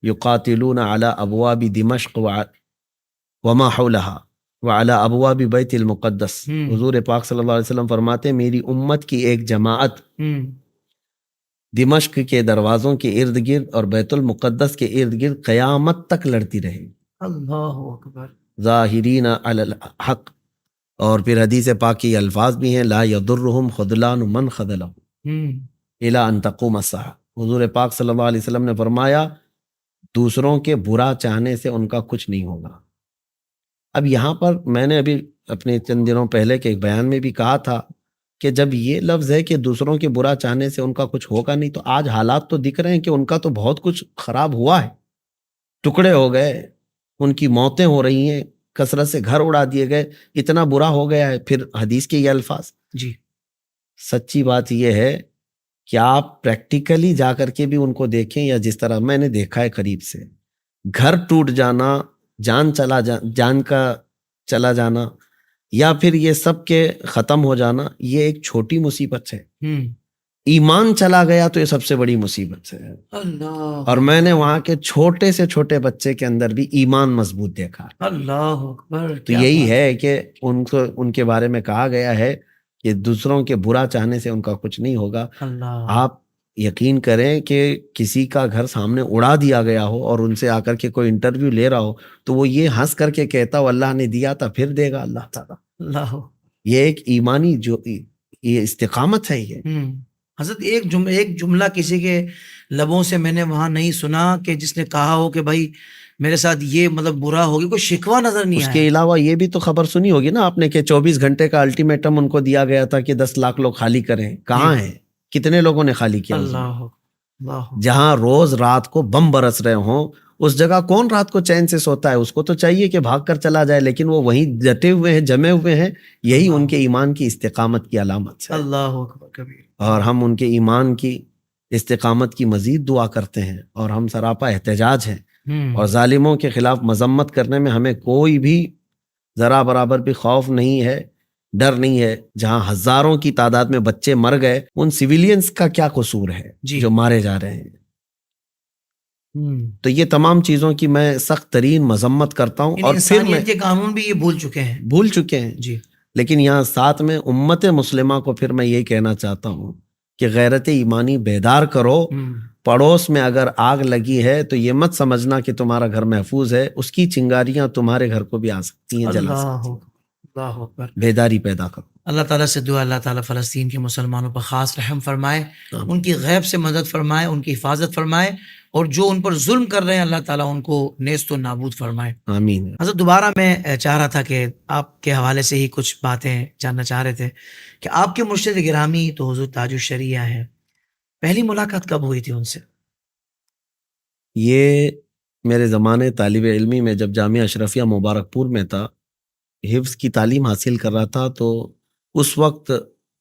Speaker 2: یقاتلون علی ابواب دمشق وما حولها وعلی ابواب بیت المقدس۔ حضور پاک صلی اللہ علیہ وسلم فرماتے ہیں میری امت کی ایک جماعت دمشق کے دروازوں کے ارد گرد اور بیت المقدس کے ارد گرد قیامت تک لڑتی رہے گی،
Speaker 1: اللہ اکبر،
Speaker 2: ظاہرین علی الحق۔ اور پھر حدیث پاک کی الفاظ بھی ہیں لا یضرہم خذلان من خذلہم الی ان تقوم الساعہ۔ حضور پاک صلی اللہ علیہ وسلم نے فرمایا دوسروں کے برا چاہنے سے ان کا کچھ نہیں ہوگا۔ اب یہاں پر میں نے ابھی اپنے چند دنوں پہلے کے ایک بیان میں بھی کہا تھا کہ جب یہ لفظ ہے کہ دوسروں کے برا چاہنے سے ان کا کچھ ہوگا نہیں، تو آج حالات تو دکھ رہے ہیں کہ ان کا تو بہت کچھ خراب ہوا ہے، ٹکڑے ہو گئے، ان کی موتیں ہو رہی ہیں، کثرت سے گھر اڑا دیے گئے، اتنا برا ہو گیا ہے۔ پھر حدیث کے یہ الفاظ،
Speaker 1: جی،
Speaker 2: سچی بات یہ ہے کہ آپ پریکٹیکلی جا کر کے بھی ان کو دیکھیں، یا جس طرح میں نے دیکھا ہے قریب سے، گھر ٹوٹ جانا، جان کا چلا جانا، یا پھر یہ سب کے ختم ہو جانا، یہ ایک چھوٹی مصیبت ہے۔ ایمان چلا گیا تو یہ سب سے بڑی مصیبت ہے.
Speaker 1: اللہ
Speaker 2: اور میں نے وہاں کے چھوٹے سے چھوٹے بچے کے اندر بھی ایمان مضبوط دیکھا.
Speaker 1: اللہ اکبر.
Speaker 2: تو یہی ہے کہ ان کے بارے میں کہا گیا ہے کہ دوسروں کے برا چاہنے سے ان کا کچھ نہیں ہوگا.
Speaker 1: اللہ
Speaker 2: آپ یقین کریں کہ کسی کا گھر سامنے اڑا دیا گیا ہو اور ان سے آ کر کے کوئی انٹرویو لے رہا ہو تو وہ یہ ہنس کر کے کہتا ہو اللہ نے دیا تھا پھر دے گا اللہ تعالیٰ.
Speaker 1: اللہ.
Speaker 2: یہ ایک ایمانی جو یہ استقامت ہے. یہ
Speaker 1: حضرت ایک جملہ کسی کے لبوں سے میں نے وہاں نہیں سنا کہ جس نے کہا ہو کہ بھائی میرے ساتھ یہ مطلب برا ہوگی، کوئی شکوہ نظر نہیں
Speaker 2: اس
Speaker 1: آیا.
Speaker 2: کے علاوہ یہ بھی تو خبر سنی ہوگی نا آپ نے کہ 24 گھنٹے کا الٹیمیٹم ان کو دیا گیا تھا کہ 10 لاکھ لوگ خالی کریں. کہاں ہیں؟ کتنے لوگوں نے خالی کیا؟
Speaker 1: اللہ اللہ.
Speaker 2: جہاں روز رات کو بم برس رہے ہوں اس جگہ کون رات کو چین سے سوتا ہے؟ اس کو تو چاہیے کہ بھاگ کر چلا جائے، لیکن وہ وہیں ڈٹے ہوئے ہیں، جمے ہوئے ہیں. یہی ان کے ایمان کی استقامت کی علامت ہے.
Speaker 1: اللہ اکبر کبیر.
Speaker 2: اور ہم ان کے ایمان کی استقامت کی مزید دعا کرتے ہیں اور ہم سراپا احتجاج ہیں. اور ظالموں کے خلاف مذمت کرنے میں ہمیں کوئی بھی ذرا برابر بھی خوف نہیں ہے، ڈر نہیں ہے. جہاں ہزاروں کی تعداد میں بچے مر گئے، ان سویلینز کا کیا قصور ہے جو مارے جا رہے ہیں؟ تو یہ تمام چیزوں کی میں سخت ترین مذمت کرتا ہوں. اور پھر میں
Speaker 1: کے قانون بھی یہ بھول چکے ہیں
Speaker 2: جی. لیکن یہاں ساتھ میں امت مسلمہ کو پھر میں یہ کہنا چاہتا ہوں کہ غیرت ایمانی بیدار کرو. پڑوس میں اگر آگ لگی ہے تو یہ مت سمجھنا کہ تمہارا گھر محفوظ ہے، اس کی چنگاریاں تمہارے گھر کو بھی آ سکتی ہیں، جلا سکتی ہیں.
Speaker 1: اللہ اکبر.
Speaker 2: بیداری پیدا کرو.
Speaker 1: اللہ تعالیٰ سے دعا اللہ تعالیٰ فلسطین کے مسلمانوں پر خاص رحم فرمائے، ان کی غیب سے مدد فرمائے، ان کی حفاظت فرمائے، اور جو ان پر ظلم کر رہے ہیں اللہ تعالیٰ ان کو نیست و نابود فرمائے.
Speaker 2: آمین.
Speaker 1: حضرت دوبارہ میں چاہ رہا تھا کہ آپ کے حوالے سے ہی کچھ باتیں جاننا چاہ رہے تھے کہ آپ کے مرشد گرامی تو حضور تاج الشریعہ ہیں. پہلی ملاقات کب ہوئی تھی ان سے؟
Speaker 2: یہ میرے زمانے طالب علمی میں جب جامعہ اشرفیہ مبارک پور میں تھا، حفظ کی تعلیم حاصل کر رہا تھا، تو اس وقت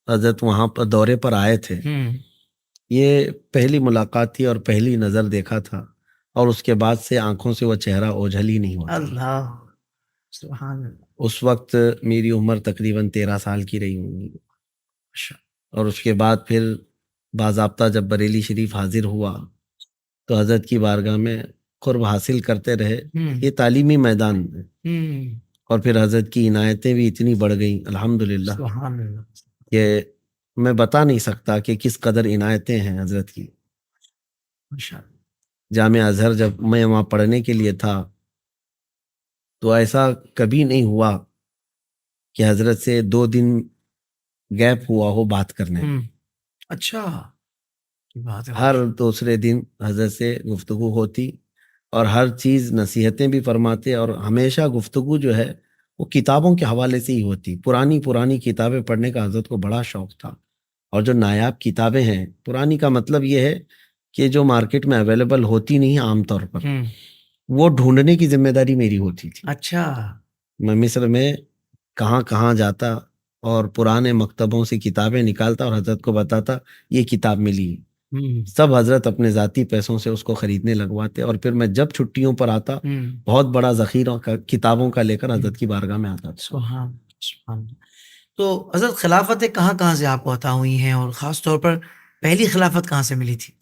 Speaker 2: حضرت وہاں پر دورے پر آئے تھے. یہ پہلی ملاقات تھی اور پہلی نظر دیکھا تھا، اور اس کے بعد سے آنکھوں سے وہ چہرہ اوجھل ہی نہیں ہوا.
Speaker 1: اللہ سبحان اللہ.
Speaker 2: اس وقت میری عمر تقریباً 13 سال کی رہی ہوں گی. اور اس کے بعد پھر باضابطہ جب بریلی شریف حاضر ہوا تو حضرت کی بارگاہ میں قرب حاصل کرتے رہے. یہ تعلیمی میدان میں، اور پھر حضرت کی عنایتیں بھی اتنی بڑھ گئیں الحمدللہ کہ میں بتا نہیں سکتا کہ کس قدر عنایتیں ہیں حضرت کی. جامعہ ازہر جب میں وہاں پڑھنے کے لیے تھا تو ایسا کبھی نہیں ہوا کہ حضرت سے 2 دن گیپ ہوا ہو بات کرنے.
Speaker 1: اچھا،
Speaker 2: ہر دوسرے دن حضرت سے گفتگو ہوتی اور ہر چیز نصیحتیں بھی فرماتے، اور ہمیشہ گفتگو جو ہے وہ کتابوں کے حوالے سے ہی ہوتی. پرانی کتابیں پڑھنے کا حضرت کو بڑا شوق تھا. اور جو نایاب کتابیں ہیں، پرانی کا مطلب یہ ہے کہ جو مارکیٹ میں اویلیبل ہوتی نہیں عام طور پر، وہ ڈھونڈنے کی ذمہ داری میری ہوتی تھی.
Speaker 1: اچھا.
Speaker 2: میں مصر میں کہاں کہاں جاتا اور پرانے مکتبوں سے کتابیں نکالتا اور حضرت کو بتاتا یہ کتاب ملی. سب حضرت اپنے ذاتی پیسوں سے اس کو خریدنے لگواتے، اور پھر میں جب چھٹیوں پر آتا بہت بڑا ذخیرہ کتابوں کا لے کر حضرت کی بارگاہ میں آتا تھا.
Speaker 1: سبحان. تو حضرت خلافتیں کہاں کہاں سے آپ کو عطا ہوئی ہیں، اور خاص طور پر پہلی خلافت کہاں سے ملی تھی؟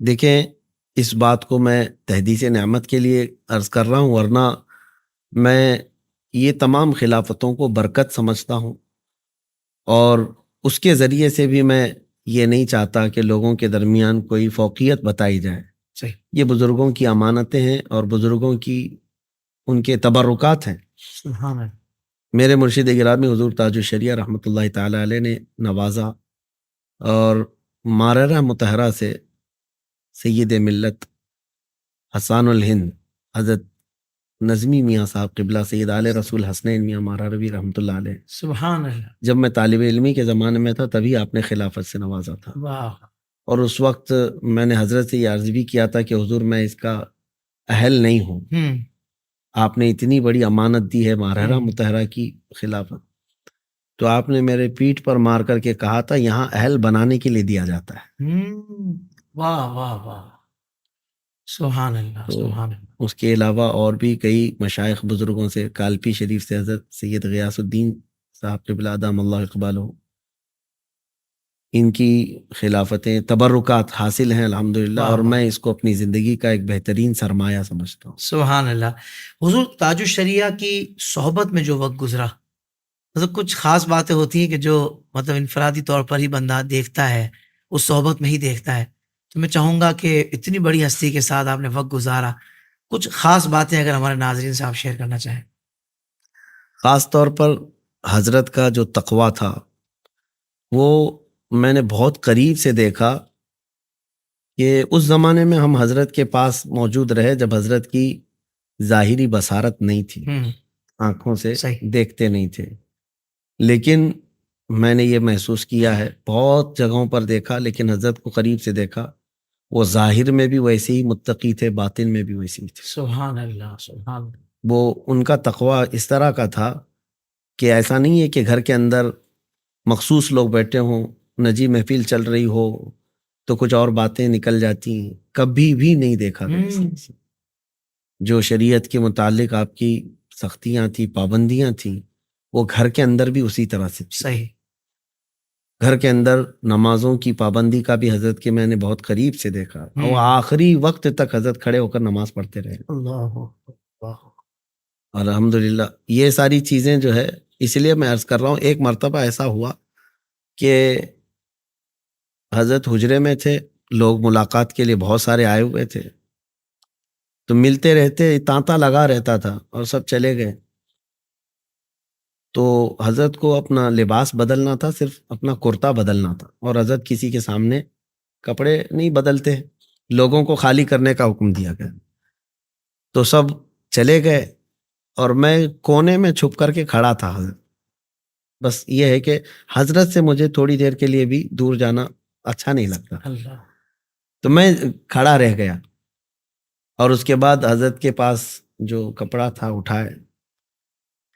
Speaker 2: دیکھیں، اس بات کو میں تحدیث نعمت کے لیے عرض کر رہا ہوں، ورنہ میں یہ تمام خلافتوں کو برکت سمجھتا ہوں، اور اس کے ذریعے سے بھی میں یہ نہیں چاہتا کہ لوگوں کے درمیان کوئی فوقیت بتائی جائے.
Speaker 1: صحیح.
Speaker 2: یہ بزرگوں کی امانتیں ہیں اور بزرگوں کی ان کے تبرکات ہیں.
Speaker 1: سبحان اللہ.
Speaker 2: میرے مرشد گرامی حضور تاج الشریعہ رحمۃ اللہ تعالی علیہ نے نوازا، اور ماررہ مطہرہ سے سید ملت حسان الہند حضرت نظمی میاں صاحب قبلہ سید آل رسول حسنین میاں ماراروی رحمۃ اللہ علیہ،
Speaker 1: سبحان اللہ،
Speaker 2: جب میں طالب علمی کے زمانے میں تھا تبھی آپ نے خلافت سے نوازا تھا.
Speaker 1: واہ.
Speaker 2: اور اس وقت میں نے حضرت سے یہ عرض بھی کیا تھا کہ حضور میں اس کا اہل نہیں ہوں، آپ نے اتنی بڑی امانت دی ہے ماررہ مطہرہ کی خلافت، تو آپ نے میرے پیٹھ پر مار کر کے کہا تھا یہاں اہل بنانے کے لیے دیا جاتا ہے.
Speaker 1: واہ واہ واہ، سبحان اللہ سبحان اللہ.
Speaker 2: اس کے علاوہ اور بھی کئی مشائخ بزرگوں سے، کالپی شریف سے حضرت سید غیاث الدین صاحب قبلہ ادام اللہ اقبالہ، ان کی خلافتیں تبرکات حاصل ہیں الحمدللہ،
Speaker 1: واہ
Speaker 2: اور
Speaker 1: واہ۔
Speaker 2: میں اس کو اپنی زندگی کا ایک بہترین سرمایہ سمجھتا ہوں۔
Speaker 1: سبحان اللہ۔ حضور تاج الشریعہ کی صحبت میں جو وقت گزرا، مطلب کچھ خاص باتیں ہوتی ہیں کہ جو مطلب انفرادی طور پر ہی بندہ دیکھتا ہے، اس صحبت میں ہی دیکھتا ہے، تو میں چاہوں گا کہ اتنی بڑی ہستی کے ساتھ آپ نے وقت گزارا، کچھ خاص باتیں اگر ہمارے ناظرین سے آپ شیئر کرنا چاہیں۔
Speaker 2: خاص طور پر حضرت کا جو تقویٰ تھا وہ میں نے بہت قریب سے دیکھا کہ اس زمانے میں ہم حضرت کے پاس موجود رہے جب حضرت کی ظاہری بصارت نہیں تھی، آنکھوں سے
Speaker 1: صحیح۔
Speaker 2: دیکھتے نہیں تھے، لیکن میں نے یہ محسوس کیا ہے، بہت جگہوں پر دیکھا لیکن حضرت کو قریب سے دیکھا، وہ ظاہر میں بھی ویسے ہی متقی تھے، باطن میں بھی ویسے ہی تھے۔
Speaker 1: سبحان اللہ، سبحان اللہ۔
Speaker 2: وہ ان کا تقویٰ اس طرح کا تھا کہ ایسا نہیں ہے کہ گھر کے اندر مخصوص لوگ بیٹھے ہوں، نجی محفل چل رہی ہو تو کچھ اور باتیں نکل جاتی ہیں، کبھی بھی نہیں دیکھا گیا۔ جو شریعت کے متعلق آپ کی سختیاں تھیں، پابندیاں تھیں، وہ گھر کے اندر بھی اسی طرح سے تھی۔
Speaker 1: صحیح۔
Speaker 2: گھر کے اندر نمازوں کی پابندی کا بھی حضرت کے میں نے بہت قریب سے دیکھا، اور آخری وقت تک حضرت کھڑے ہو کر نماز پڑھتے رہے۔
Speaker 1: اللہ اللہ۔
Speaker 2: اور الحمدللہ یہ ساری چیزیں جو ہے، اس لیے میں عرض کر رہا ہوں، ایک مرتبہ ایسا ہوا کہ حضرت حجرے میں تھے، لوگ ملاقات کے لیے بہت سارے آئے ہوئے تھے، تو ملتے رہتے، تانتا لگا رہتا تھا اور سب چلے گئے، تو حضرت کو اپنا لباس بدلنا تھا، صرف اپنا کرتا بدلنا تھا، اور حضرت کسی کے سامنے کپڑے نہیں بدلتے، لوگوں کو خالی کرنے کا حکم دیا گیا، تو سب چلے گئے اور میں کونے میں چھپ کر کے کھڑا تھا۔ حضرت بس یہ ہے کہ حضرت سے مجھے تھوڑی دیر کے لیے بھی دور جانا اچھا نہیں لگتا،
Speaker 1: اللہ۔
Speaker 2: تو میں کھڑا رہ گیا، اور اس کے بعد حضرت کے پاس جو کپڑا تھا اٹھائے،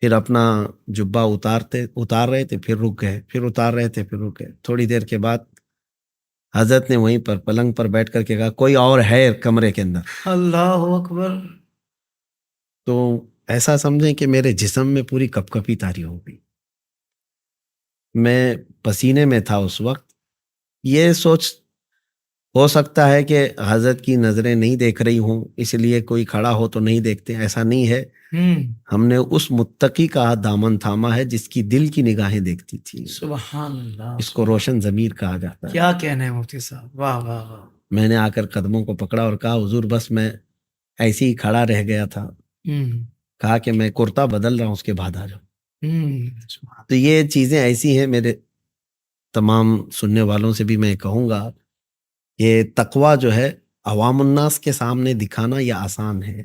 Speaker 2: پھر اپنا جبہ اتار رہے تھے، پھر رک گئے، پھر اتار رہے تھے، پھر رک گئے۔ تھوڑی دیر کے بعد حضرت نے وہیں پر پلنگ پر بیٹھ کر کے کہا، کوئی اور ہے کمرے کے اندر؟
Speaker 1: اللہ اکبر۔
Speaker 2: تو ایسا سمجھیں کہ میرے جسم میں پوری کپ کپی طاری ہو گئی، میں پسینے میں تھا اس وقت۔ یہ سوچ ہو سکتا ہے کہ حضرت کی نظریں نہیں دیکھ رہی ہوں، اس لیے کوئی کھڑا ہو تو نہیں دیکھتے، ایسا نہیں ہے۔ ہم نے اس متقی کا دامن تھاما ہے جس کی دل کی نگاہیں دیکھتی تھی،
Speaker 1: سبحان اللہ۔
Speaker 2: اس کو روشن ضمیر کہا جاتا ہے۔
Speaker 1: کیا کہنا ہے مفتی صاحب، واہ واہ واہ۔
Speaker 2: میں نے آ کر قدموں کو پکڑا اور کہا، حضور بس میں ایسے ہی کھڑا رہ گیا تھا، کہا کہ میں کرتا بدل رہا ہوں، اس کے بعد آ جاؤ۔ تو یہ چیزیں ایسی ہیں، میرے تمام سننے والوں سے بھی میں کہوں گا، یہ تقویٰ جو ہے عوام الناس کے سامنے دکھانا یہ آسان ہے،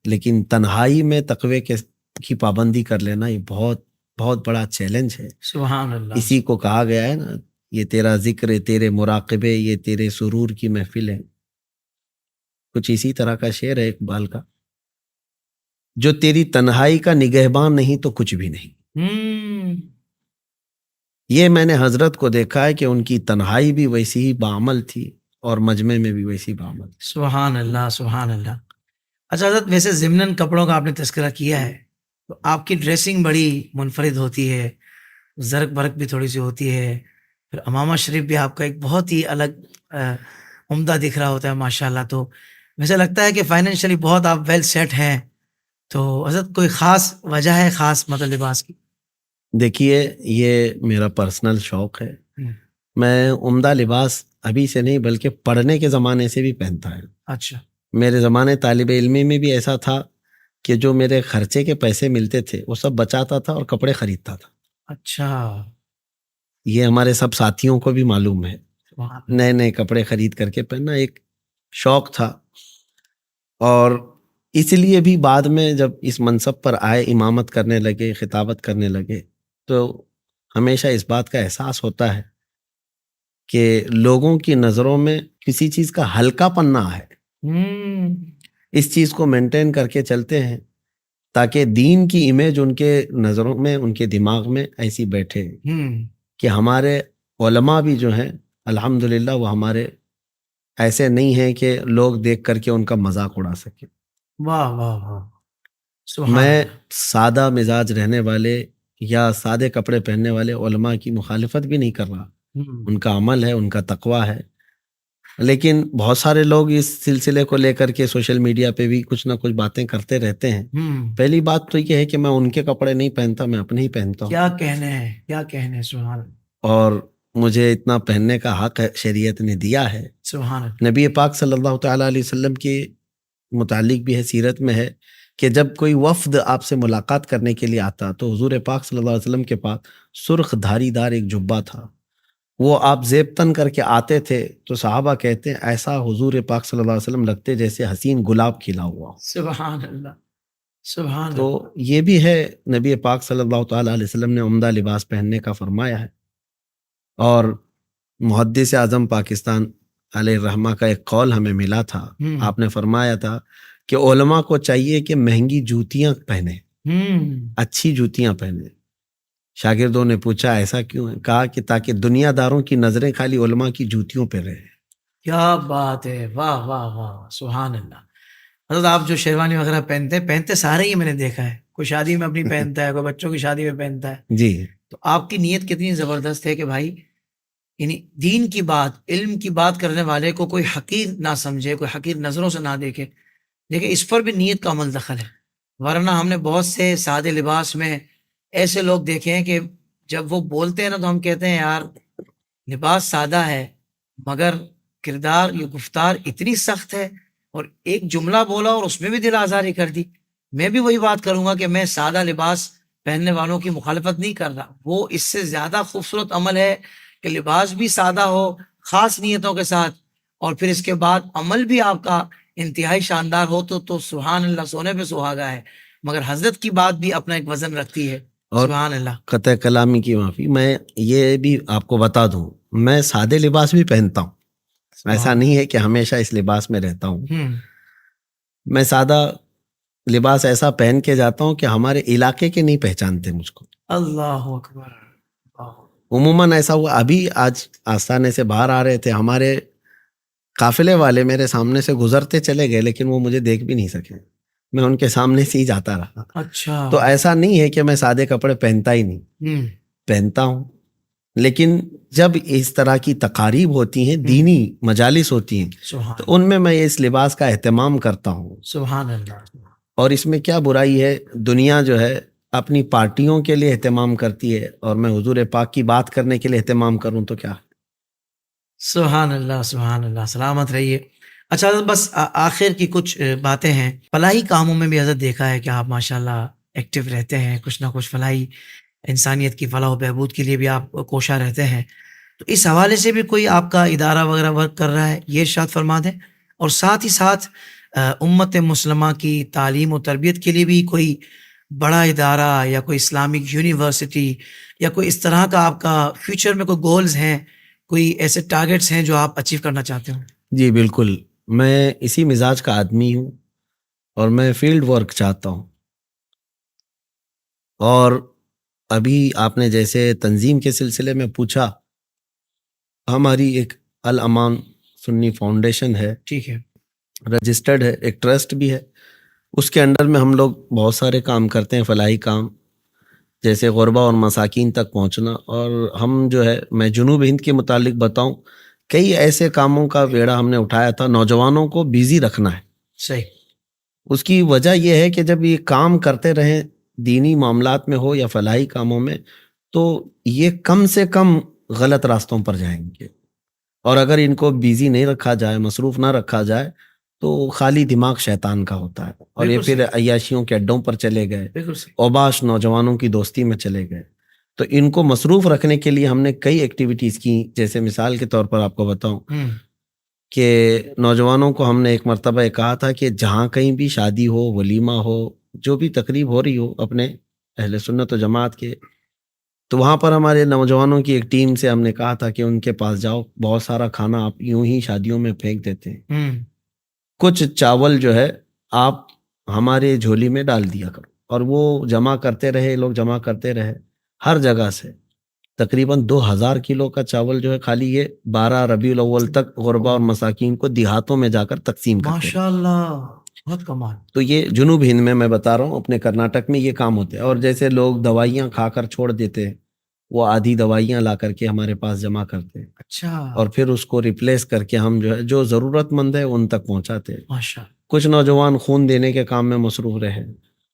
Speaker 2: لیکن تنہائی میں تقوی کی پابندی کر لینا یہ بہت بہت بڑا چیلنج ہے۔
Speaker 1: سبحان اللہ۔
Speaker 2: اسی کو کہا گیا ہے نا، یہ تیرا ذکر، تیرے مراقبے، یہ تیرے سرور کی محفل ہے۔ کچھ اسی طرح کا شعر ہے اقبال کا، جو تیری تنہائی کا نگہبان نہیں تو کچھ بھی نہیں۔ یہ میں نے حضرت کو دیکھا ہے کہ ان کی تنہائی بھی ویسی ہی بعمل تھی اور مجمع میں بھی ویسی بعمل تھی۔
Speaker 1: سبحان اللہ، سبحان اللہ۔ اچھا حضرت، ویسے ضمناً کپڑوں کا آپ نے تذکرہ کیا ہے، تو آپ کی ڈریسنگ بڑی منفرد ہوتی ہے، زرق برق بھی تھوڑی سی ہوتی ہے، پھر امامہ شریف بھی آپ کا ایک بہت ہی الگ عمدہ دکھ رہا ہوتا ہے ماشاءاللہ۔ تو ویسے لگتا ہے کہ فائنینشلی بہت آپ ویل سیٹ ہیں، تو حضرت کوئی خاص وجہ ہے خاص مطلب لباس کی؟
Speaker 2: دیکھیے، یہ میرا پرسنل شوق ہے، میں عمدہ لباس ابھی سے نہیں بلکہ پڑھنے کے زمانے سے بھی پہنتا ہے۔
Speaker 1: اچھا۔
Speaker 2: میرے زمانے طالب علمی میں بھی ایسا تھا کہ جو میرے خرچے کے پیسے ملتے تھے وہ سب بچاتا تھا اور کپڑے خریدتا تھا۔
Speaker 1: اچھا۔
Speaker 2: یہ ہمارے سب ساتھیوں کو بھی معلوم ہے، نئے نئے کپڑے خرید کر کے پہننا ایک شوق تھا، اور اس لیے بھی بعد میں جب اس منصب پر آئے، امامت کرنے لگے، خطابت کرنے لگے، تو ہمیشہ اس بات کا احساس ہوتا ہے کہ لوگوں کی نظروں میں کسی چیز کا ہلکا پن نہ ہے، اس چیز کو مینٹین کر کے چلتے ہیں تاکہ دین کی امیج ان کے نظروں میں، ان کے دماغ میں ایسی بیٹھے کہ ہمارے علماء بھی جو ہیں الحمدللہ وہ ہمارے ایسے نہیں ہیں کہ لوگ دیکھ کر کے ان کا مذاق اڑا سکے۔
Speaker 1: واہ واہ واہ۔
Speaker 2: میں سادہ مزاج رہنے والے یا سادے کپڑے پہننے والے علماء کی مخالفت بھی نہیں کر رہا، ان کا عمل ہے، ان کا تقوی ہے. لیکن بہت سارے لوگ اس سلسلے کو لے کر کے سوشل میڈیا پہ بھی کچھ نہ کچھ باتیں کرتے رہتے ہیں. پہلی بات تو یہ ہے کہ میں ان کے کپڑے نہیں پہنتا، میں اپنے ہی پہنتا ہوں.
Speaker 1: کیا کہنے ہیں، کیا کہنے ہیں، سبحان اللہ،
Speaker 2: اور مجھے اتنا پہننے کا حق شریعت نے دیا ہے.
Speaker 1: سبحان اللہ.
Speaker 2: نبی پاک صلی اللہ تعالیٰ علیہ وسلم کے متعلق بھی ہے، سیرت میں ہے کہ جب کوئی وفد آپ سے ملاقات کرنے کے لیے آتا تو حضور پاک صلی اللہ علیہ وسلم کے پاس سرخ دھاری دار ایک جبہ تھا، وہ آپ زیب تن کر کے آتے تھے تو صحابہ کہتے ہیں ایسا حضور پاک صلی اللہ علیہ وسلم لگتے جیسے حسین گلاب کھلا ہوا.
Speaker 1: سبحان اللہ، سبحان اللہ.
Speaker 2: تو یہ بھی ہے، نبی پاک صلی اللہ تعالیٰ علیہ وسلم نے عمدہ لباس پہننے کا فرمایا ہے. اور محدث اعظم پاکستان علیہ الرحمہ کا ایک قول ہمیں ملا تھا، آپ نے فرمایا تھا کہ علماء کو چاہیے کہ مہنگی جوتیاں پہنے، اچھی جوتیاں پہنے. شاگردوں نے پوچھا ایسا کیوں ہے؟ کہا کہ تاکہ دنیا داروں کی نظریں خالی علماء کی جوتیوں پہ رہے.
Speaker 1: کیا بات ہے، واہ واہ واہ، سبحان اللہ. حضرت آپ جو شیروانی وغیرہ پہنتے سارے ہی میں نے دیکھا ہے، کوئی شادی میں اپنی پہنتا ہے، کوئی بچوں کی شادی میں پہنتا ہے.
Speaker 2: جی.
Speaker 1: تو آپ کی نیت کتنی زبردست ہے کہ بھائی یعنی دین کی بات، علم کی بات کرنے والے کو کوئی حقیر نہ سمجھے، کوئی حقیر نظروں سے نہ دیکھے. دیکھیں اس پر بھی نیت کا عمل دخل ہے، ورنہ ہم نے بہت سے سادے لباس میں ایسے لوگ دیکھے ہیں کہ جب وہ بولتے ہیں نا تو ہم کہتے ہیں یار لباس سادہ ہے مگر کردار، یہ گفتار اتنی سخت ہے، اور ایک جملہ بولا اور اس میں بھی دل آزاری کر دی. میں بھی وہی بات کروں گا کہ میں سادہ لباس پہننے والوں کی مخالفت نہیں کر رہا، وہ اس سے زیادہ خوبصورت عمل ہے کہ لباس بھی سادہ ہو خاص نیتوں کے ساتھ، اور پھر اس کے بعد عمل بھی آپ کا انتہائی شاندار ہو تو سبحان اللہ، سونے پہ سہاگا ہے. مگر حضرت کی بات بھی اپنا ایک وزن رکھتی ہے.
Speaker 2: اور
Speaker 1: سبحان اللہ.
Speaker 2: قطع کلامی کی معافی، میں یہ بھی آپ کو بتا دوں میں سادے لباس بھی پہنتا ہوں، ایسا نہیں ہے کہ ہمیشہ اس لباس میں رہتا ہوں. میں سادہ لباس ایسا پہن کے جاتا ہوں کہ ہمارے علاقے کے نہیں پہچانتے مجھ کو.
Speaker 1: اللہ اکبر.
Speaker 2: عموماً ایسا ہوا، ابھی آج آستانے سے باہر آ رہے تھے، ہمارے قافلے والے میرے سامنے سے گزرتے چلے گئے لیکن وہ مجھے دیکھ بھی نہیں سکے، میں ان کے سامنے سے ہی جاتا رہا.
Speaker 1: اچھا.
Speaker 2: تو ایسا نہیں ہے کہ میں سادے کپڑے پہنتا ہی نہیں، پہنتا ہوں. لیکن جب اس طرح کی تقاریب ہوتی ہیں، دینی مجالس ہوتی ہیں، تو ان میں اس لباس کا اہتمام کرتا ہوں.
Speaker 1: سبحان اللہ.
Speaker 2: اور اس میں کیا برائی ہے؟ دنیا جو ہے اپنی پارٹیوں کے لیے اہتمام کرتی ہے اور میں حضور پاک کی بات کرنے کے لیے اہتمام کروں تو کیا؟
Speaker 1: سبحان اللہ، سبحان اللہ. سلامت رہیے. اچھا بس آخر کی کچھ باتیں ہیں. فلاحی کاموں میں بھی حضرت دیکھا ہے کہ آپ ماشاءاللہ ایکٹیو رہتے ہیں، کچھ نہ کچھ فلاحی، انسانیت کی فلاح و بہبود کے لیے بھی آپ کوشاں رہتے ہیں. تو اس حوالے سے بھی کوئی آپ کا ادارہ وغیرہ ورک کر رہا ہے، یہ ارشاد فرما دیں. اور ساتھ ہی ساتھ امت مسلمہ کی تعلیم و تربیت کے لیے بھی کوئی بڑا ادارہ یا کوئی اسلامک یونیورسٹی یا کوئی اس طرح کا آپ کا فیوچر میں کوئی گولز ہیں، کوئی ایسے ٹارگیٹس ہیں جو آپ اچیو کرنا چاہتے ہوں؟
Speaker 2: جی بالکل، میں اسی مزاج کا آدمی ہوں اور میں فیلڈ ورک چاہتا ہوں. اور ابھی آپ نے جیسے تنظیم کے سلسلے میں پوچھا، ہماری ایک الامان سنی فاؤنڈیشن ہے،
Speaker 1: ٹھیک ہے،
Speaker 2: رجسٹرڈ ہے، ایک ٹرسٹ بھی ہے. اس کے انڈر میں ہم لوگ بہت سارے کام کرتے ہیں، فلاحی کام، جیسے غربا اور مساکین تک پہنچنا. اور ہم جو ہے، میں جنوب ہند کے متعلق بتاؤں، کئی ایسے کاموں کا بیڑا ہم نے اٹھایا تھا. نوجوانوں کو بیزی رکھنا ہے.
Speaker 1: صحیح.
Speaker 2: اس کی وجہ یہ ہے کہ جب یہ کام کرتے رہیں، دینی معاملات میں ہو یا فلاحی کاموں میں، تو یہ کم سے کم غلط راستوں پر جائیں گے. اور اگر ان کو بیزی نہیں رکھا جائے، مصروف نہ رکھا جائے، تو خالی دماغ شیطان کا ہوتا ہے اور یہ پھر عیاشیوں کے اڈوں پر چلے گئے، اوباش نوجوانوں کی دوستی میں چلے گئے. تو ان کو مصروف رکھنے کے لیے ہم نے کئی ایکٹیویٹیز کی. جیسے مثال کے طور پر آپ کو بتاؤں کہ نوجوانوں کو ہم نے ایک مرتبہ یہ کہا تھا کہ جہاں کہیں بھی شادی ہو، ولیمہ ہو، جو بھی تقریب ہو رہی ہو اپنے اہل سنت و جماعت کے، تو وہاں پر ہمارے نوجوانوں کی ایک ٹیم سے ہم نے کہا تھا کہ ان کے پاس جاؤ، بہت سارا کھانا آپ یوں ہی شادیوں میں پھینک دیتے ہیں، کچھ چاول جو ہے آپ ہمارے جھولی میں ڈال دیا کرو. اور وہ جمع کرتے رہے، لوگ جمع کرتے رہے ہر جگہ سے. تقریباً 2000 کلو کا چاول جو ہے خالی یہ 12 ربیع الاول تک غربا اور مساکین کو دیہاتوں میں جا کر تقسیم کرتے ہیں.
Speaker 1: ماشاءاللہ، بہت کمال.
Speaker 2: تو یہ جنوب ہند میں بتا رہا ہوں، اپنے کرناٹک میں یہ کام ہوتے ہیں. اور جیسے لوگ دوائیاں کھا کر چھوڑ دیتے ہیں، وہ آدھی دوائیاں لا کر کے ہمارے پاس جمع کرتے ہیں،
Speaker 1: اچھا،
Speaker 2: اور پھر اس کو ریپلیس کر کے ہم جو ہے جو ضرورت مند ہے ان تک پہنچاتے ہیں۔
Speaker 1: ماشاء
Speaker 2: کچھ نوجوان خون دینے کے کام میں مصروف رہے،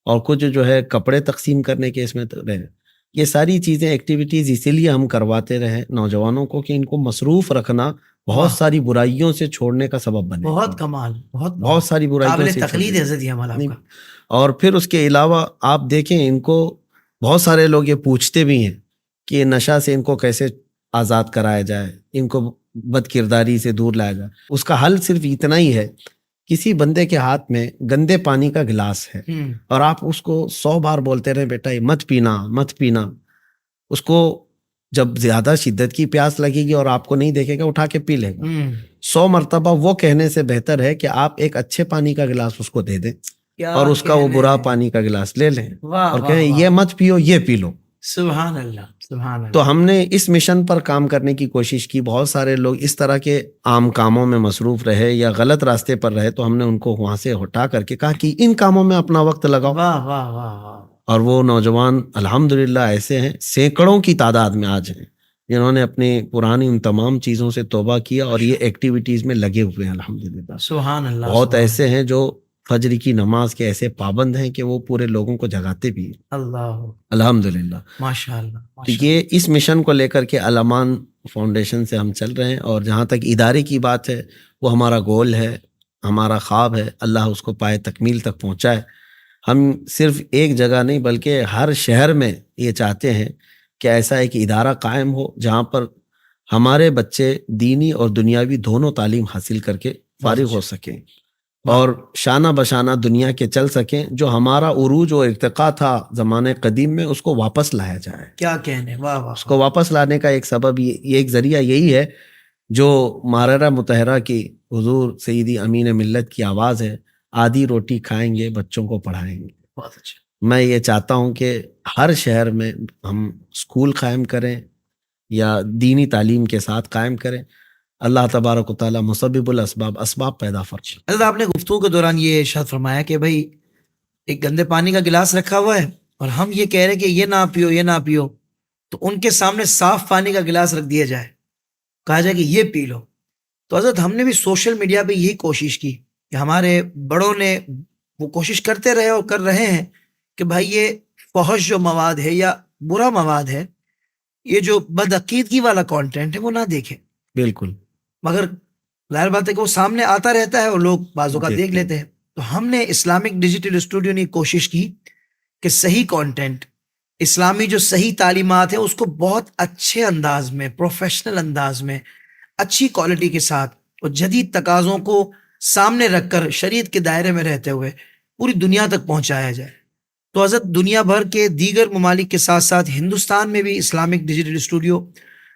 Speaker 2: اور کچھ جو ہے کپڑے تقسیم کرنے کے اس میں رہے۔ یہ ساری چیزیں ایکٹیویٹیز اسی لیے ہم کرواتے رہے نوجوانوں کو کہ ان کو مصروف رکھنا بہت ساری برائیوں سے چھوڑنے کا سبب بنے،
Speaker 1: بہت کمال،
Speaker 2: بہت ساری برائیوں
Speaker 1: قابل
Speaker 2: سے
Speaker 1: تقلید
Speaker 2: چھوڑنے۔
Speaker 1: ہے حضرت یہ عمل آپ کا۔
Speaker 2: اور پھر اس کے علاوہ آپ دیکھیں ان کو بہت سارے لوگ یہ پوچھتے بھی ہیں کہ یہ نشہ سے ان کو کیسے آزاد کرایا جائے، ان کو بد کرداری سے دور لایا جائے۔ اس کا حل صرف اتنا ہی ہے، کسی بندے کے ہاتھ میں گندے پانی کا گلاس ہے اور آپ اس کو 100 بار بولتے رہے بیٹا یہ مت پینا مت پینا، اس کو جب زیادہ شدت کی پیاس لگے گی اور آپ کو نہیں دیکھے گا اٹھا کے پی لے گا۔ 100 مرتبہ وہ کہنے سے بہتر ہے کہ آپ ایک اچھے پانی کا گلاس اس کو دے دیں اور اس کا وہ برا پانی کا گلاس لے لیں اور کہیں یہ مت پیو یہ پی لو۔
Speaker 1: سبحان اللہ، سبحان اللہ۔
Speaker 2: تو ہم نے اس مشن پر کام کرنے کی کوشش کی۔ بہت سارے لوگ اس طرح کے عام کاموں میں مصروف رہے یا غلط راستے پر رہے، تو ہم نے ان کو وہاں سے ہٹا کر کے کہا کہ ان کاموں میں اپنا وقت لگاؤ۔
Speaker 1: واہ واہ واہ واہ۔
Speaker 2: اور وہ نوجوان الحمدللہ ایسے ہیں، سینکڑوں کی تعداد میں آج ہیں، جنہوں نے اپنی پرانی ان تمام چیزوں سے توبہ کیا اور یہ ایکٹیویٹیز میں لگے ہوئے ہیں الحمدللہ۔
Speaker 1: سبحان اللہ۔
Speaker 2: بہت ایسے ہیں جو فجر کی نماز کے ایسے پابند ہیں کہ وہ پورے لوگوں کو جگاتے بھی ہیں
Speaker 1: اللہ،
Speaker 2: الحمدللہ۔
Speaker 1: ماشاء اللہ،
Speaker 2: تو یہ اس مشن کو لے کر کے الامان فاؤنڈیشن سے ہم چل رہے ہیں، اور جہاں تک ادارے کی بات ہے وہ ہمارا گول ہے، ہمارا خواب ہے، اللہ اس کو پائے تکمیل تک پہنچائے۔ ہم صرف ایک جگہ نہیں بلکہ ہر شہر میں یہ چاہتے ہیں کہ ایسا ایک ادارہ قائم ہو جہاں پر ہمارے بچے دینی اور دنیاوی دونوں تعلیم حاصل کر کے فارغ ہو سکیں اور شانہ بشانہ دنیا کے چل سکیں۔ جو ہمارا عروج و ارتقا تھا زمانے قدیم میں اس کو واپس لایا جائے۔
Speaker 1: کیا کہنے، واہ واہ۔
Speaker 2: اس کو واپس لانے کا ایک سبب یہ ایک ذریعہ یہی ہے جو ماررہ مطہرہ کی حضور سیدی امین ملت کی آواز ہے، آدھی روٹی کھائیں گے بچوں کو پڑھائیں گے۔
Speaker 1: بہت اچھا۔
Speaker 2: میں یہ چاہتا ہوں کہ ہر شہر میں ہم اسکول قائم کریں یا دینی تعلیم کے ساتھ قائم کریں۔ اللہ تبارک و تعالیٰ مسبب الاسباب، اسباب پیدا فرمائے۔
Speaker 1: حضرت آپ نے گفتگو کے دوران یہ ارشاد فرمایا کہ بھائی ایک گندے پانی کا گلاس رکھا ہوا ہے اور ہم یہ کہہ رہے کہ یہ نہ پیو یہ نہ پیو، تو ان کے سامنے صاف پانی کا گلاس رکھ دیا جائے، کہا جائے کہ یہ پی لو۔ تو حضرت ہم نے بھی سوشل میڈیا پہ یہی کوشش کی کہ ہمارے بڑوں نے وہ کوشش کرتے رہے اور کر رہے ہیں کہ بھائی یہ فحش جو مواد ہے یا برا مواد ہے، یہ جو بدعقیدگی والا کانٹینٹ ہے وہ نہ دیکھیں۔
Speaker 2: بالکل،
Speaker 1: مگر ظاہر بات ہے کہ وہ سامنے آتا رہتا ہے اور لوگ بعض اوقات دیکھ لیتے ہیں۔ تو ہم نے اسلامک ڈیجیٹل اسٹوڈیو نے کوشش کی کہ صحیح کانٹینٹ، اسلامی جو صحیح تعلیمات ہیں اس کو بہت اچھے انداز میں، پروفیشنل انداز میں، اچھی کوالٹی کے ساتھ اور جدید تقاضوں کو سامنے رکھ کر شریعت کے دائرے میں رہتے ہوئے پوری دنیا تک پہنچایا جائے۔ تو حضرت دنیا بھر کے دیگر ممالک کے ساتھ ساتھ ہندوستان میں بھی اسلامک ڈیجیٹل اسٹوڈیو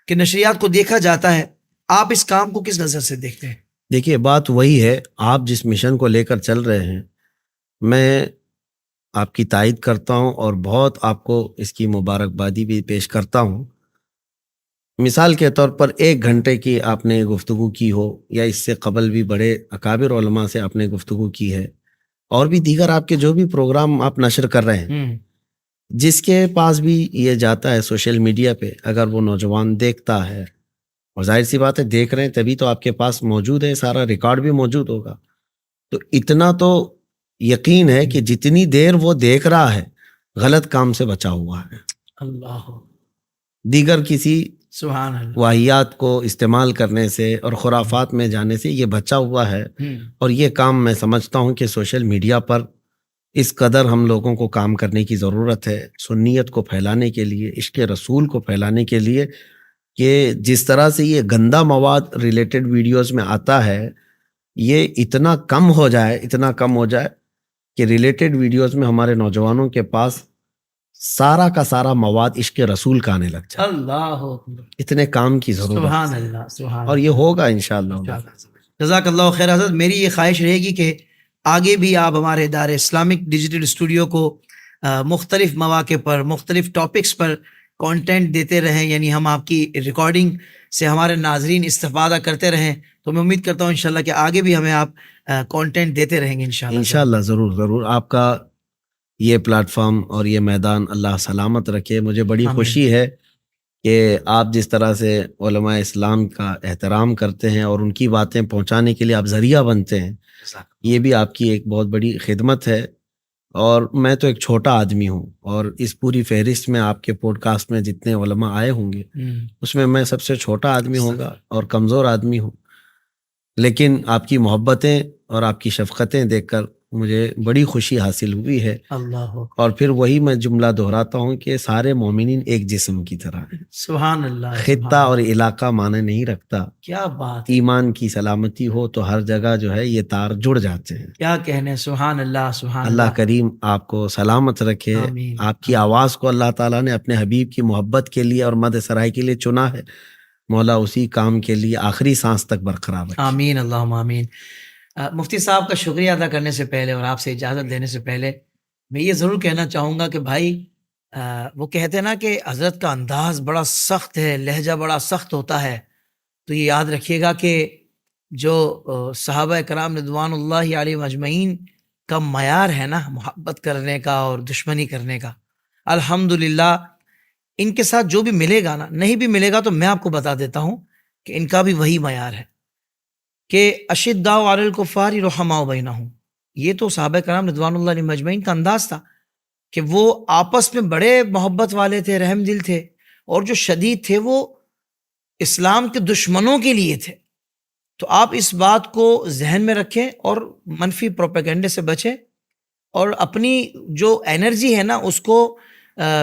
Speaker 1: کے نشریات کو دیکھا جاتا ہے۔ آپ اس کام کو کس نظر سے دیکھتے ہیں؟
Speaker 2: دیکھیے بات وہی ہے، آپ جس مشن کو لے کر چل رہے ہیں میں آپ کی تائید کرتا ہوں اور بہت آپ کو اس کی مبارکبادی بھی پیش کرتا ہوں۔ مثال کے طور پر 1 گھنٹے کی آپ نے گفتگو کی ہو یا اس سے قبل بھی بڑے اکابر علماء سے آپ نے گفتگو کی ہے، اور بھی دیگر آپ کے جو بھی پروگرام آپ نشر کر رہے ہیں، جس کے پاس بھی یہ جاتا ہے سوشل میڈیا پہ، اگر وہ نوجوان دیکھتا ہے، اور ظاہر سی بات ہے دیکھ رہے ہیں تبھی تو آپ کے پاس موجود ہے، سارا ریکارڈ بھی موجود ہوگا، تو اتنا تو یقین ہے کہ جتنی دیر وہ دیکھ رہا ہے غلط کام سے بچا ہوا ہے،
Speaker 1: اللہ،
Speaker 2: دیگر کسی
Speaker 1: سبحان اللہ،
Speaker 2: واہیات کو استعمال کرنے سے اور خرافات میں جانے سے یہ بچا ہوا ہے۔ اور یہ کام میں سمجھتا ہوں کہ سوشل میڈیا پر اس قدر ہم لوگوں کو کام کرنے کی ضرورت ہے، سنیت کو پھیلانے کے لیے، عشق رسول کو پھیلانے کے لیے، کہ جس طرح سے یہ گندا مواد ریلیٹڈ ویڈیوز میں آتا ہے یہ اتنا کم ہو جائے کہ ریلیٹڈ ویڈیوز میں ہمارے نوجوانوں کے پاس سارا کا سارا مواد عشق رسول کا آنے لگ جائے۔
Speaker 1: اللہ،
Speaker 2: اتنے کام کی ضرورت
Speaker 1: سبحان
Speaker 2: ہے،
Speaker 1: اللہ، سبحان
Speaker 2: اور یہ ہوگا انشاءاللہ۔
Speaker 1: جزاک اللہ خیر حضرت، میری یہ خواہش رہے گی کہ آگے بھی آپ ہمارے ادارے اسلامک ڈیجیٹل اسٹوڈیو کو مختلف مواقع پر مختلف ٹاپکس پر کانٹینٹ دیتے رہیں، یعنی ہم آپ کی ریکارڈنگ سے ہمارے ناظرین استفادہ کرتے رہیں۔ تو میں امید کرتا ہوں انشاءاللہ کہ آگے بھی ہمیں آپ کانٹینٹ دیتے رہیں گے
Speaker 2: انشاءاللہ۔ ضرور آپ کا یہ پلیٹ فارم اور یہ میدان اللہ سلامت رکھے۔ مجھے بڑی خوشی ہے کہ آپ جس طرح سے علماء اسلام کا احترام کرتے ہیں اور ان کی باتیں پہنچانے کے لیے آپ ذریعہ بنتے ہیں، یہ بھی آپ کی ایک بہت بڑی خدمت ہے۔ اور میں تو ایک چھوٹا آدمی ہوں، اور اس پوری فہرست میں آپ کے پوڈ کاسٹ میں جتنے علماء آئے ہوں گے اس میں سب سے چھوٹا آدمی ہوں گا اور کمزور آدمی ہوں، لیکن آپ کی محبتیں اور آپ کی شفقتیں دیکھ کر مجھے بڑی خوشی حاصل ہوئی ہے۔
Speaker 1: اللہ
Speaker 2: اور پھر وہی میں جملہ دہراتا ہوں کہ سارے مومنین ایک جسم کی طرح ہیں۔
Speaker 1: سبحان اللہ،
Speaker 2: خطہ اور علاقہ معنی نہیں رکھتا،
Speaker 1: کیا بات،
Speaker 2: ایمان کی سلامتی ہو تو ہر جگہ جو ہے یہ تار جڑ جاتے ہیں۔
Speaker 1: کیا کہنے، سبحان اللہ، سبحان
Speaker 2: اللہ کریم آپ کو سلامت رکھے۔
Speaker 1: آمین۔
Speaker 2: آپ کی آواز کو اللہ تعالیٰ نے اپنے حبیب کی محبت کے لیے اور مدح سرائی کے لیے چنا ہے، مولا اسی کام کے لیے آخری سانس تک برقرار رکھے۔
Speaker 1: آمین، اللہم آمین۔ مفتی صاحب کا شکریہ ادا کرنے سے پہلے اور آپ سے اجازت لینے سے پہلے میں یہ ضرور کہنا چاہوں گا کہ بھائی وہ کہتے ہیں نا کہ حضرت کا انداز بڑا سخت ہے، لہجہ بڑا سخت ہوتا ہے، تو یہ یاد رکھیے گا کہ جو صحابہ کرام رضوان اللہ علیہ اجمعین کا معیار ہے نا محبت کرنے کا اور دشمنی کرنے کا، الحمدللہ ان کے ساتھ جو بھی ملے گا نا، نہیں بھی ملے گا تو میں آپ کو بتا دیتا ہوں کہ ان کا بھی وہی معیار ہے کہ اشداء علی الکفار رحماء بینہم۔ یہ تو صحابہ کرام رضوان اللہ علیہ اجمعین کا انداز تھا کہ وہ آپس میں بڑے محبت والے تھے، رحم دل تھے، اور جو شدید تھے وہ اسلام کے دشمنوں کے لیے تھے۔ تو آپ اس بات کو ذہن میں رکھیں اور منفی پروپیگنڈے سے بچیں، اور اپنی جو انرجی ہے نا اس کو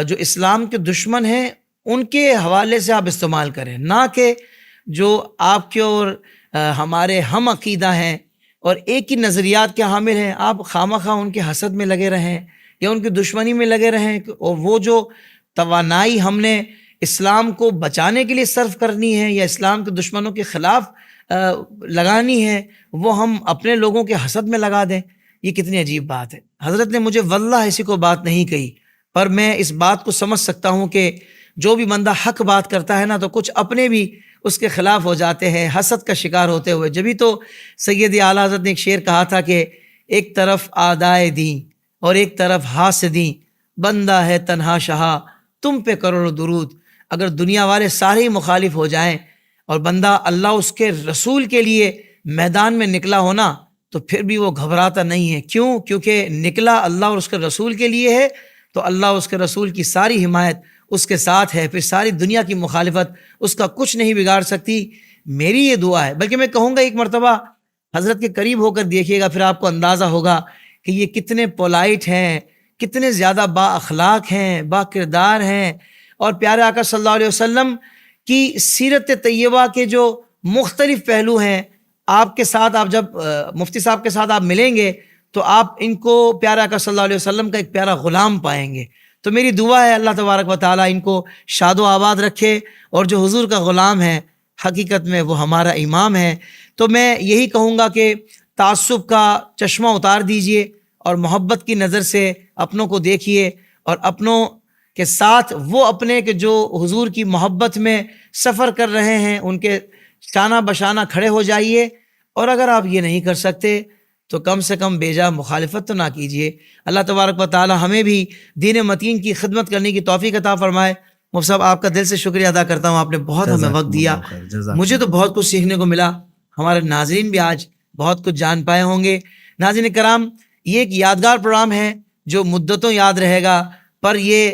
Speaker 1: جو اسلام کے دشمن ہیں ان کے حوالے سے آپ استعمال کریں، نہ کہ جو آپ کے اور ہمارے ہم عقیدہ ہیں اور ایک ہی نظریات کے حامل ہیں، آپ خواہ ان کے حسد میں لگے رہیں یا ان کی دشمنی میں لگے رہیں، اور وہ جو توانائی ہم نے اسلام کو بچانے کے لیے صرف کرنی ہے یا اسلام کے دشمنوں کے خلاف لگانی ہے وہ ہم اپنے لوگوں کے حسد میں لگا دیں، یہ کتنی عجیب بات ہے۔ حضرت نے مجھے واللہ ایسی کوئی بات نہیں کہی، پر میں اس بات کو سمجھ سکتا ہوں کہ جو بھی بندہ حق بات کرتا ہے نا تو کچھ اپنے بھی اس کے خلاف ہو جاتے ہیں حسد کا شکار ہوتے ہوئے۔ جبھی تو سید اعلیٰ حضرت نے ایک شعر کہا تھا کہ ایک طرف آدائے دیں اور ایک طرف حاسدیں، بندہ ہے تنہا شہا تم پہ کروڑ درود۔ اگر دنیا والے سارے ہی مخالف ہو جائیں اور بندہ اللہ اس کے رسول کے لیے میدان میں نکلا ہونا تو پھر بھی وہ گھبراتا نہیں ہے۔ کیوں؟ کیونکہ نکلا اللہ اور اس کے رسول کے لیے ہے، تو اللہ اس کے رسول کی ساری حمایت اس کے ساتھ ہے، پھر ساری دنیا کی مخالفت اس کا کچھ نہیں بگاڑ سکتی۔ میری یہ دعا ہے، بلکہ میں کہوں گا ایک مرتبہ حضرت کے قریب ہو کر دیکھیے گا، پھر آپ کو اندازہ ہوگا کہ یہ کتنے پولائٹ ہیں، کتنے زیادہ با اخلاق ہیں، با کردار ہیں، اور پیارے آقا صلی اللہ علیہ وسلم کی سیرت طیبہ کے جو مختلف پہلو ہیں آپ کے ساتھ، آپ جب مفتی صاحب کے ساتھ آپ ملیں گے تو آپ ان کو پیارے آقا صلی اللہ علیہ وسلم کا ایک پیارا غلام پائیں گے۔ تو میری دعا ہے اللہ تبارک و تعالیٰ ان کو شاد و آباد رکھے، اور جو حضور کا غلام ہے حقیقت میں وہ ہمارا امام ہے۔ تو میں یہی کہوں گا کہ تعصب کا چشمہ اتار دیجئے اور محبت کی نظر سے اپنوں کو دیکھیے، اور اپنوں کے ساتھ وہ اپنے کہ جو حضور کی محبت میں سفر کر رہے ہیں ان کے شانہ بشانہ کھڑے ہو جائیے، اور اگر آپ یہ نہیں کر سکتے تو کم سے کم بیجا مخالفت تو نہ کیجیے۔ اللہ تبارک و تعالی ہمیں بھی دین متین کی خدمت کرنے کی توفیق عطا فرمائے۔ مفتی صاحب آپ کا دل سے شکریہ ادا کرتا ہوں، آپ نے بہت ہمیں وقت دیا، مجھے تو بہت کچھ سیکھنے کو ملا، ہمارے ناظرین بھی آج بہت کچھ جان پائے ہوں گے۔ ناظرین کرام، یہ ایک یادگار پروگرام ہے جو مدتوں یاد رہے گا، پر یہ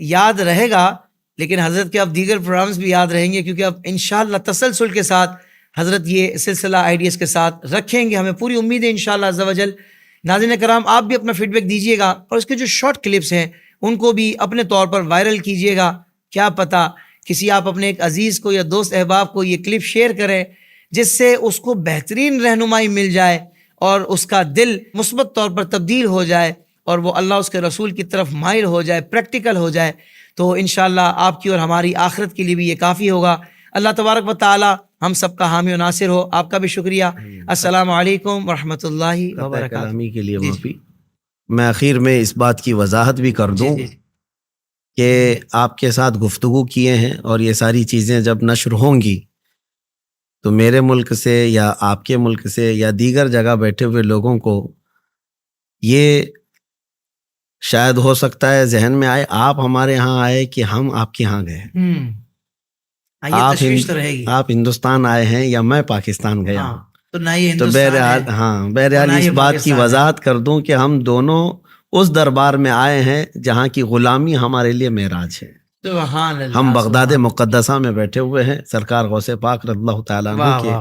Speaker 1: یاد رہے گا لیکن حضرت کے اب دیگر پروگرامز بھی یاد رہیں گے، کیونکہ اب انشاءاللہ تسلسل کے ساتھ حضرت یہ سلسلہ آئیڈیاز کے ساتھ رکھیں گے، ہمیں پوری امید ہے انشاءاللہ عز و جل۔ ناظرین کرام، آپ بھی اپنا فیڈ بیک دیجیے گا، اور اس کے جو شارٹ کلپس ہیں ان کو بھی اپنے طور پر وائرل کیجیے گا۔ کیا پتہ کسی آپ اپنے ایک عزیز کو یا دوست احباب کو یہ کلپ شیئر کریں جس سے اس کو بہترین رہنمائی مل جائے اور اس کا دل مثبت طور پر تبدیل ہو جائے اور وہ اللہ اس کے رسول کی طرف مائل ہو جائے، پریکٹیکل ہو جائے، تو انشاءاللہ آپ کی اور ہماری آخرت کے لیے بھی یہ کافی ہوگا۔ اللہ تبارک و تعالی ہم سب کا حامی و ناصر ہو۔ آپ کا بھی شکریہ۔ السلام علیکم ورحمۃ اللہ وبرکاتہ۔
Speaker 2: کلامی کے لیے معافی۔ میں آخر میں اس بات کی وضاحت بھی کر دوں کہ آپ کے ساتھ گفتگو کیے ہیں، اور یہ ساری چیزیں جب نشر ہوں گی تو میرے ملک سے یا آپ کے ملک سے یا دیگر جگہ بیٹھے ہوئے لوگوں کو یہ شاید ہو سکتا ہے ذہن میں آئے آپ ہمارے ہاں آئے کہ ہم آپ کے ہاں گئے.
Speaker 1: یہ تشویش تو رہے گی.
Speaker 2: آپ ہندوستان آئے ہیں یا میں پاکستان گیا ہوں.
Speaker 1: تو نہ یہ
Speaker 2: تو
Speaker 1: ہندوستان
Speaker 2: بہرحال اس بات کی وضاحت کر دوں کہ ہم دونوں اس دربار میں آئے ہیں جہاں کی غلامی ہمارے لیے معراج ہے.
Speaker 1: سبحان اللہ.
Speaker 2: ہم بغداد مقدسہ میں بیٹھے ہوئے ہیں، سرکار غوث پاک رضی اللہ تعالیٰ عنہ کے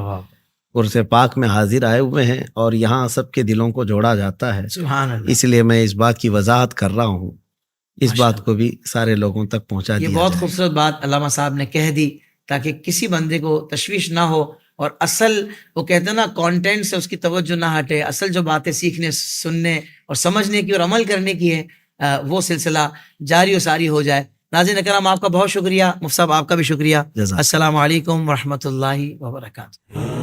Speaker 2: عرس پاک میں حاضر آئے ہوئے ہیں، اور یہاں سب کے دلوں کو جوڑا جاتا ہے.
Speaker 1: سبحان اللہ.
Speaker 2: اس لیے میں اس بات کی وضاحت کر رہا ہوں، اس بات کو بھی سارے لوگوں تک پہنچا دیا.
Speaker 1: یہ بہت خوبصورت بات علامہ صاحب نے کہہ دی تاکہ کسی بندے کو تشویش نہ ہو، اور اصل وہ کہتے ہیں نا کانٹینٹ سے اس کی توجہ نہ ہٹے. اصل جو باتیں سیکھنے، سننے اور سمجھنے کی اور عمل کرنے کی ہے، وہ سلسلہ جاری و ساری ہو جائے. ناظرین اکرام، آپ کا بہت شکریہ. مفتی صاحب آپ کا بھی شکریہ. السلام علیکم ورحمۃ اللہ وبرکاتہ.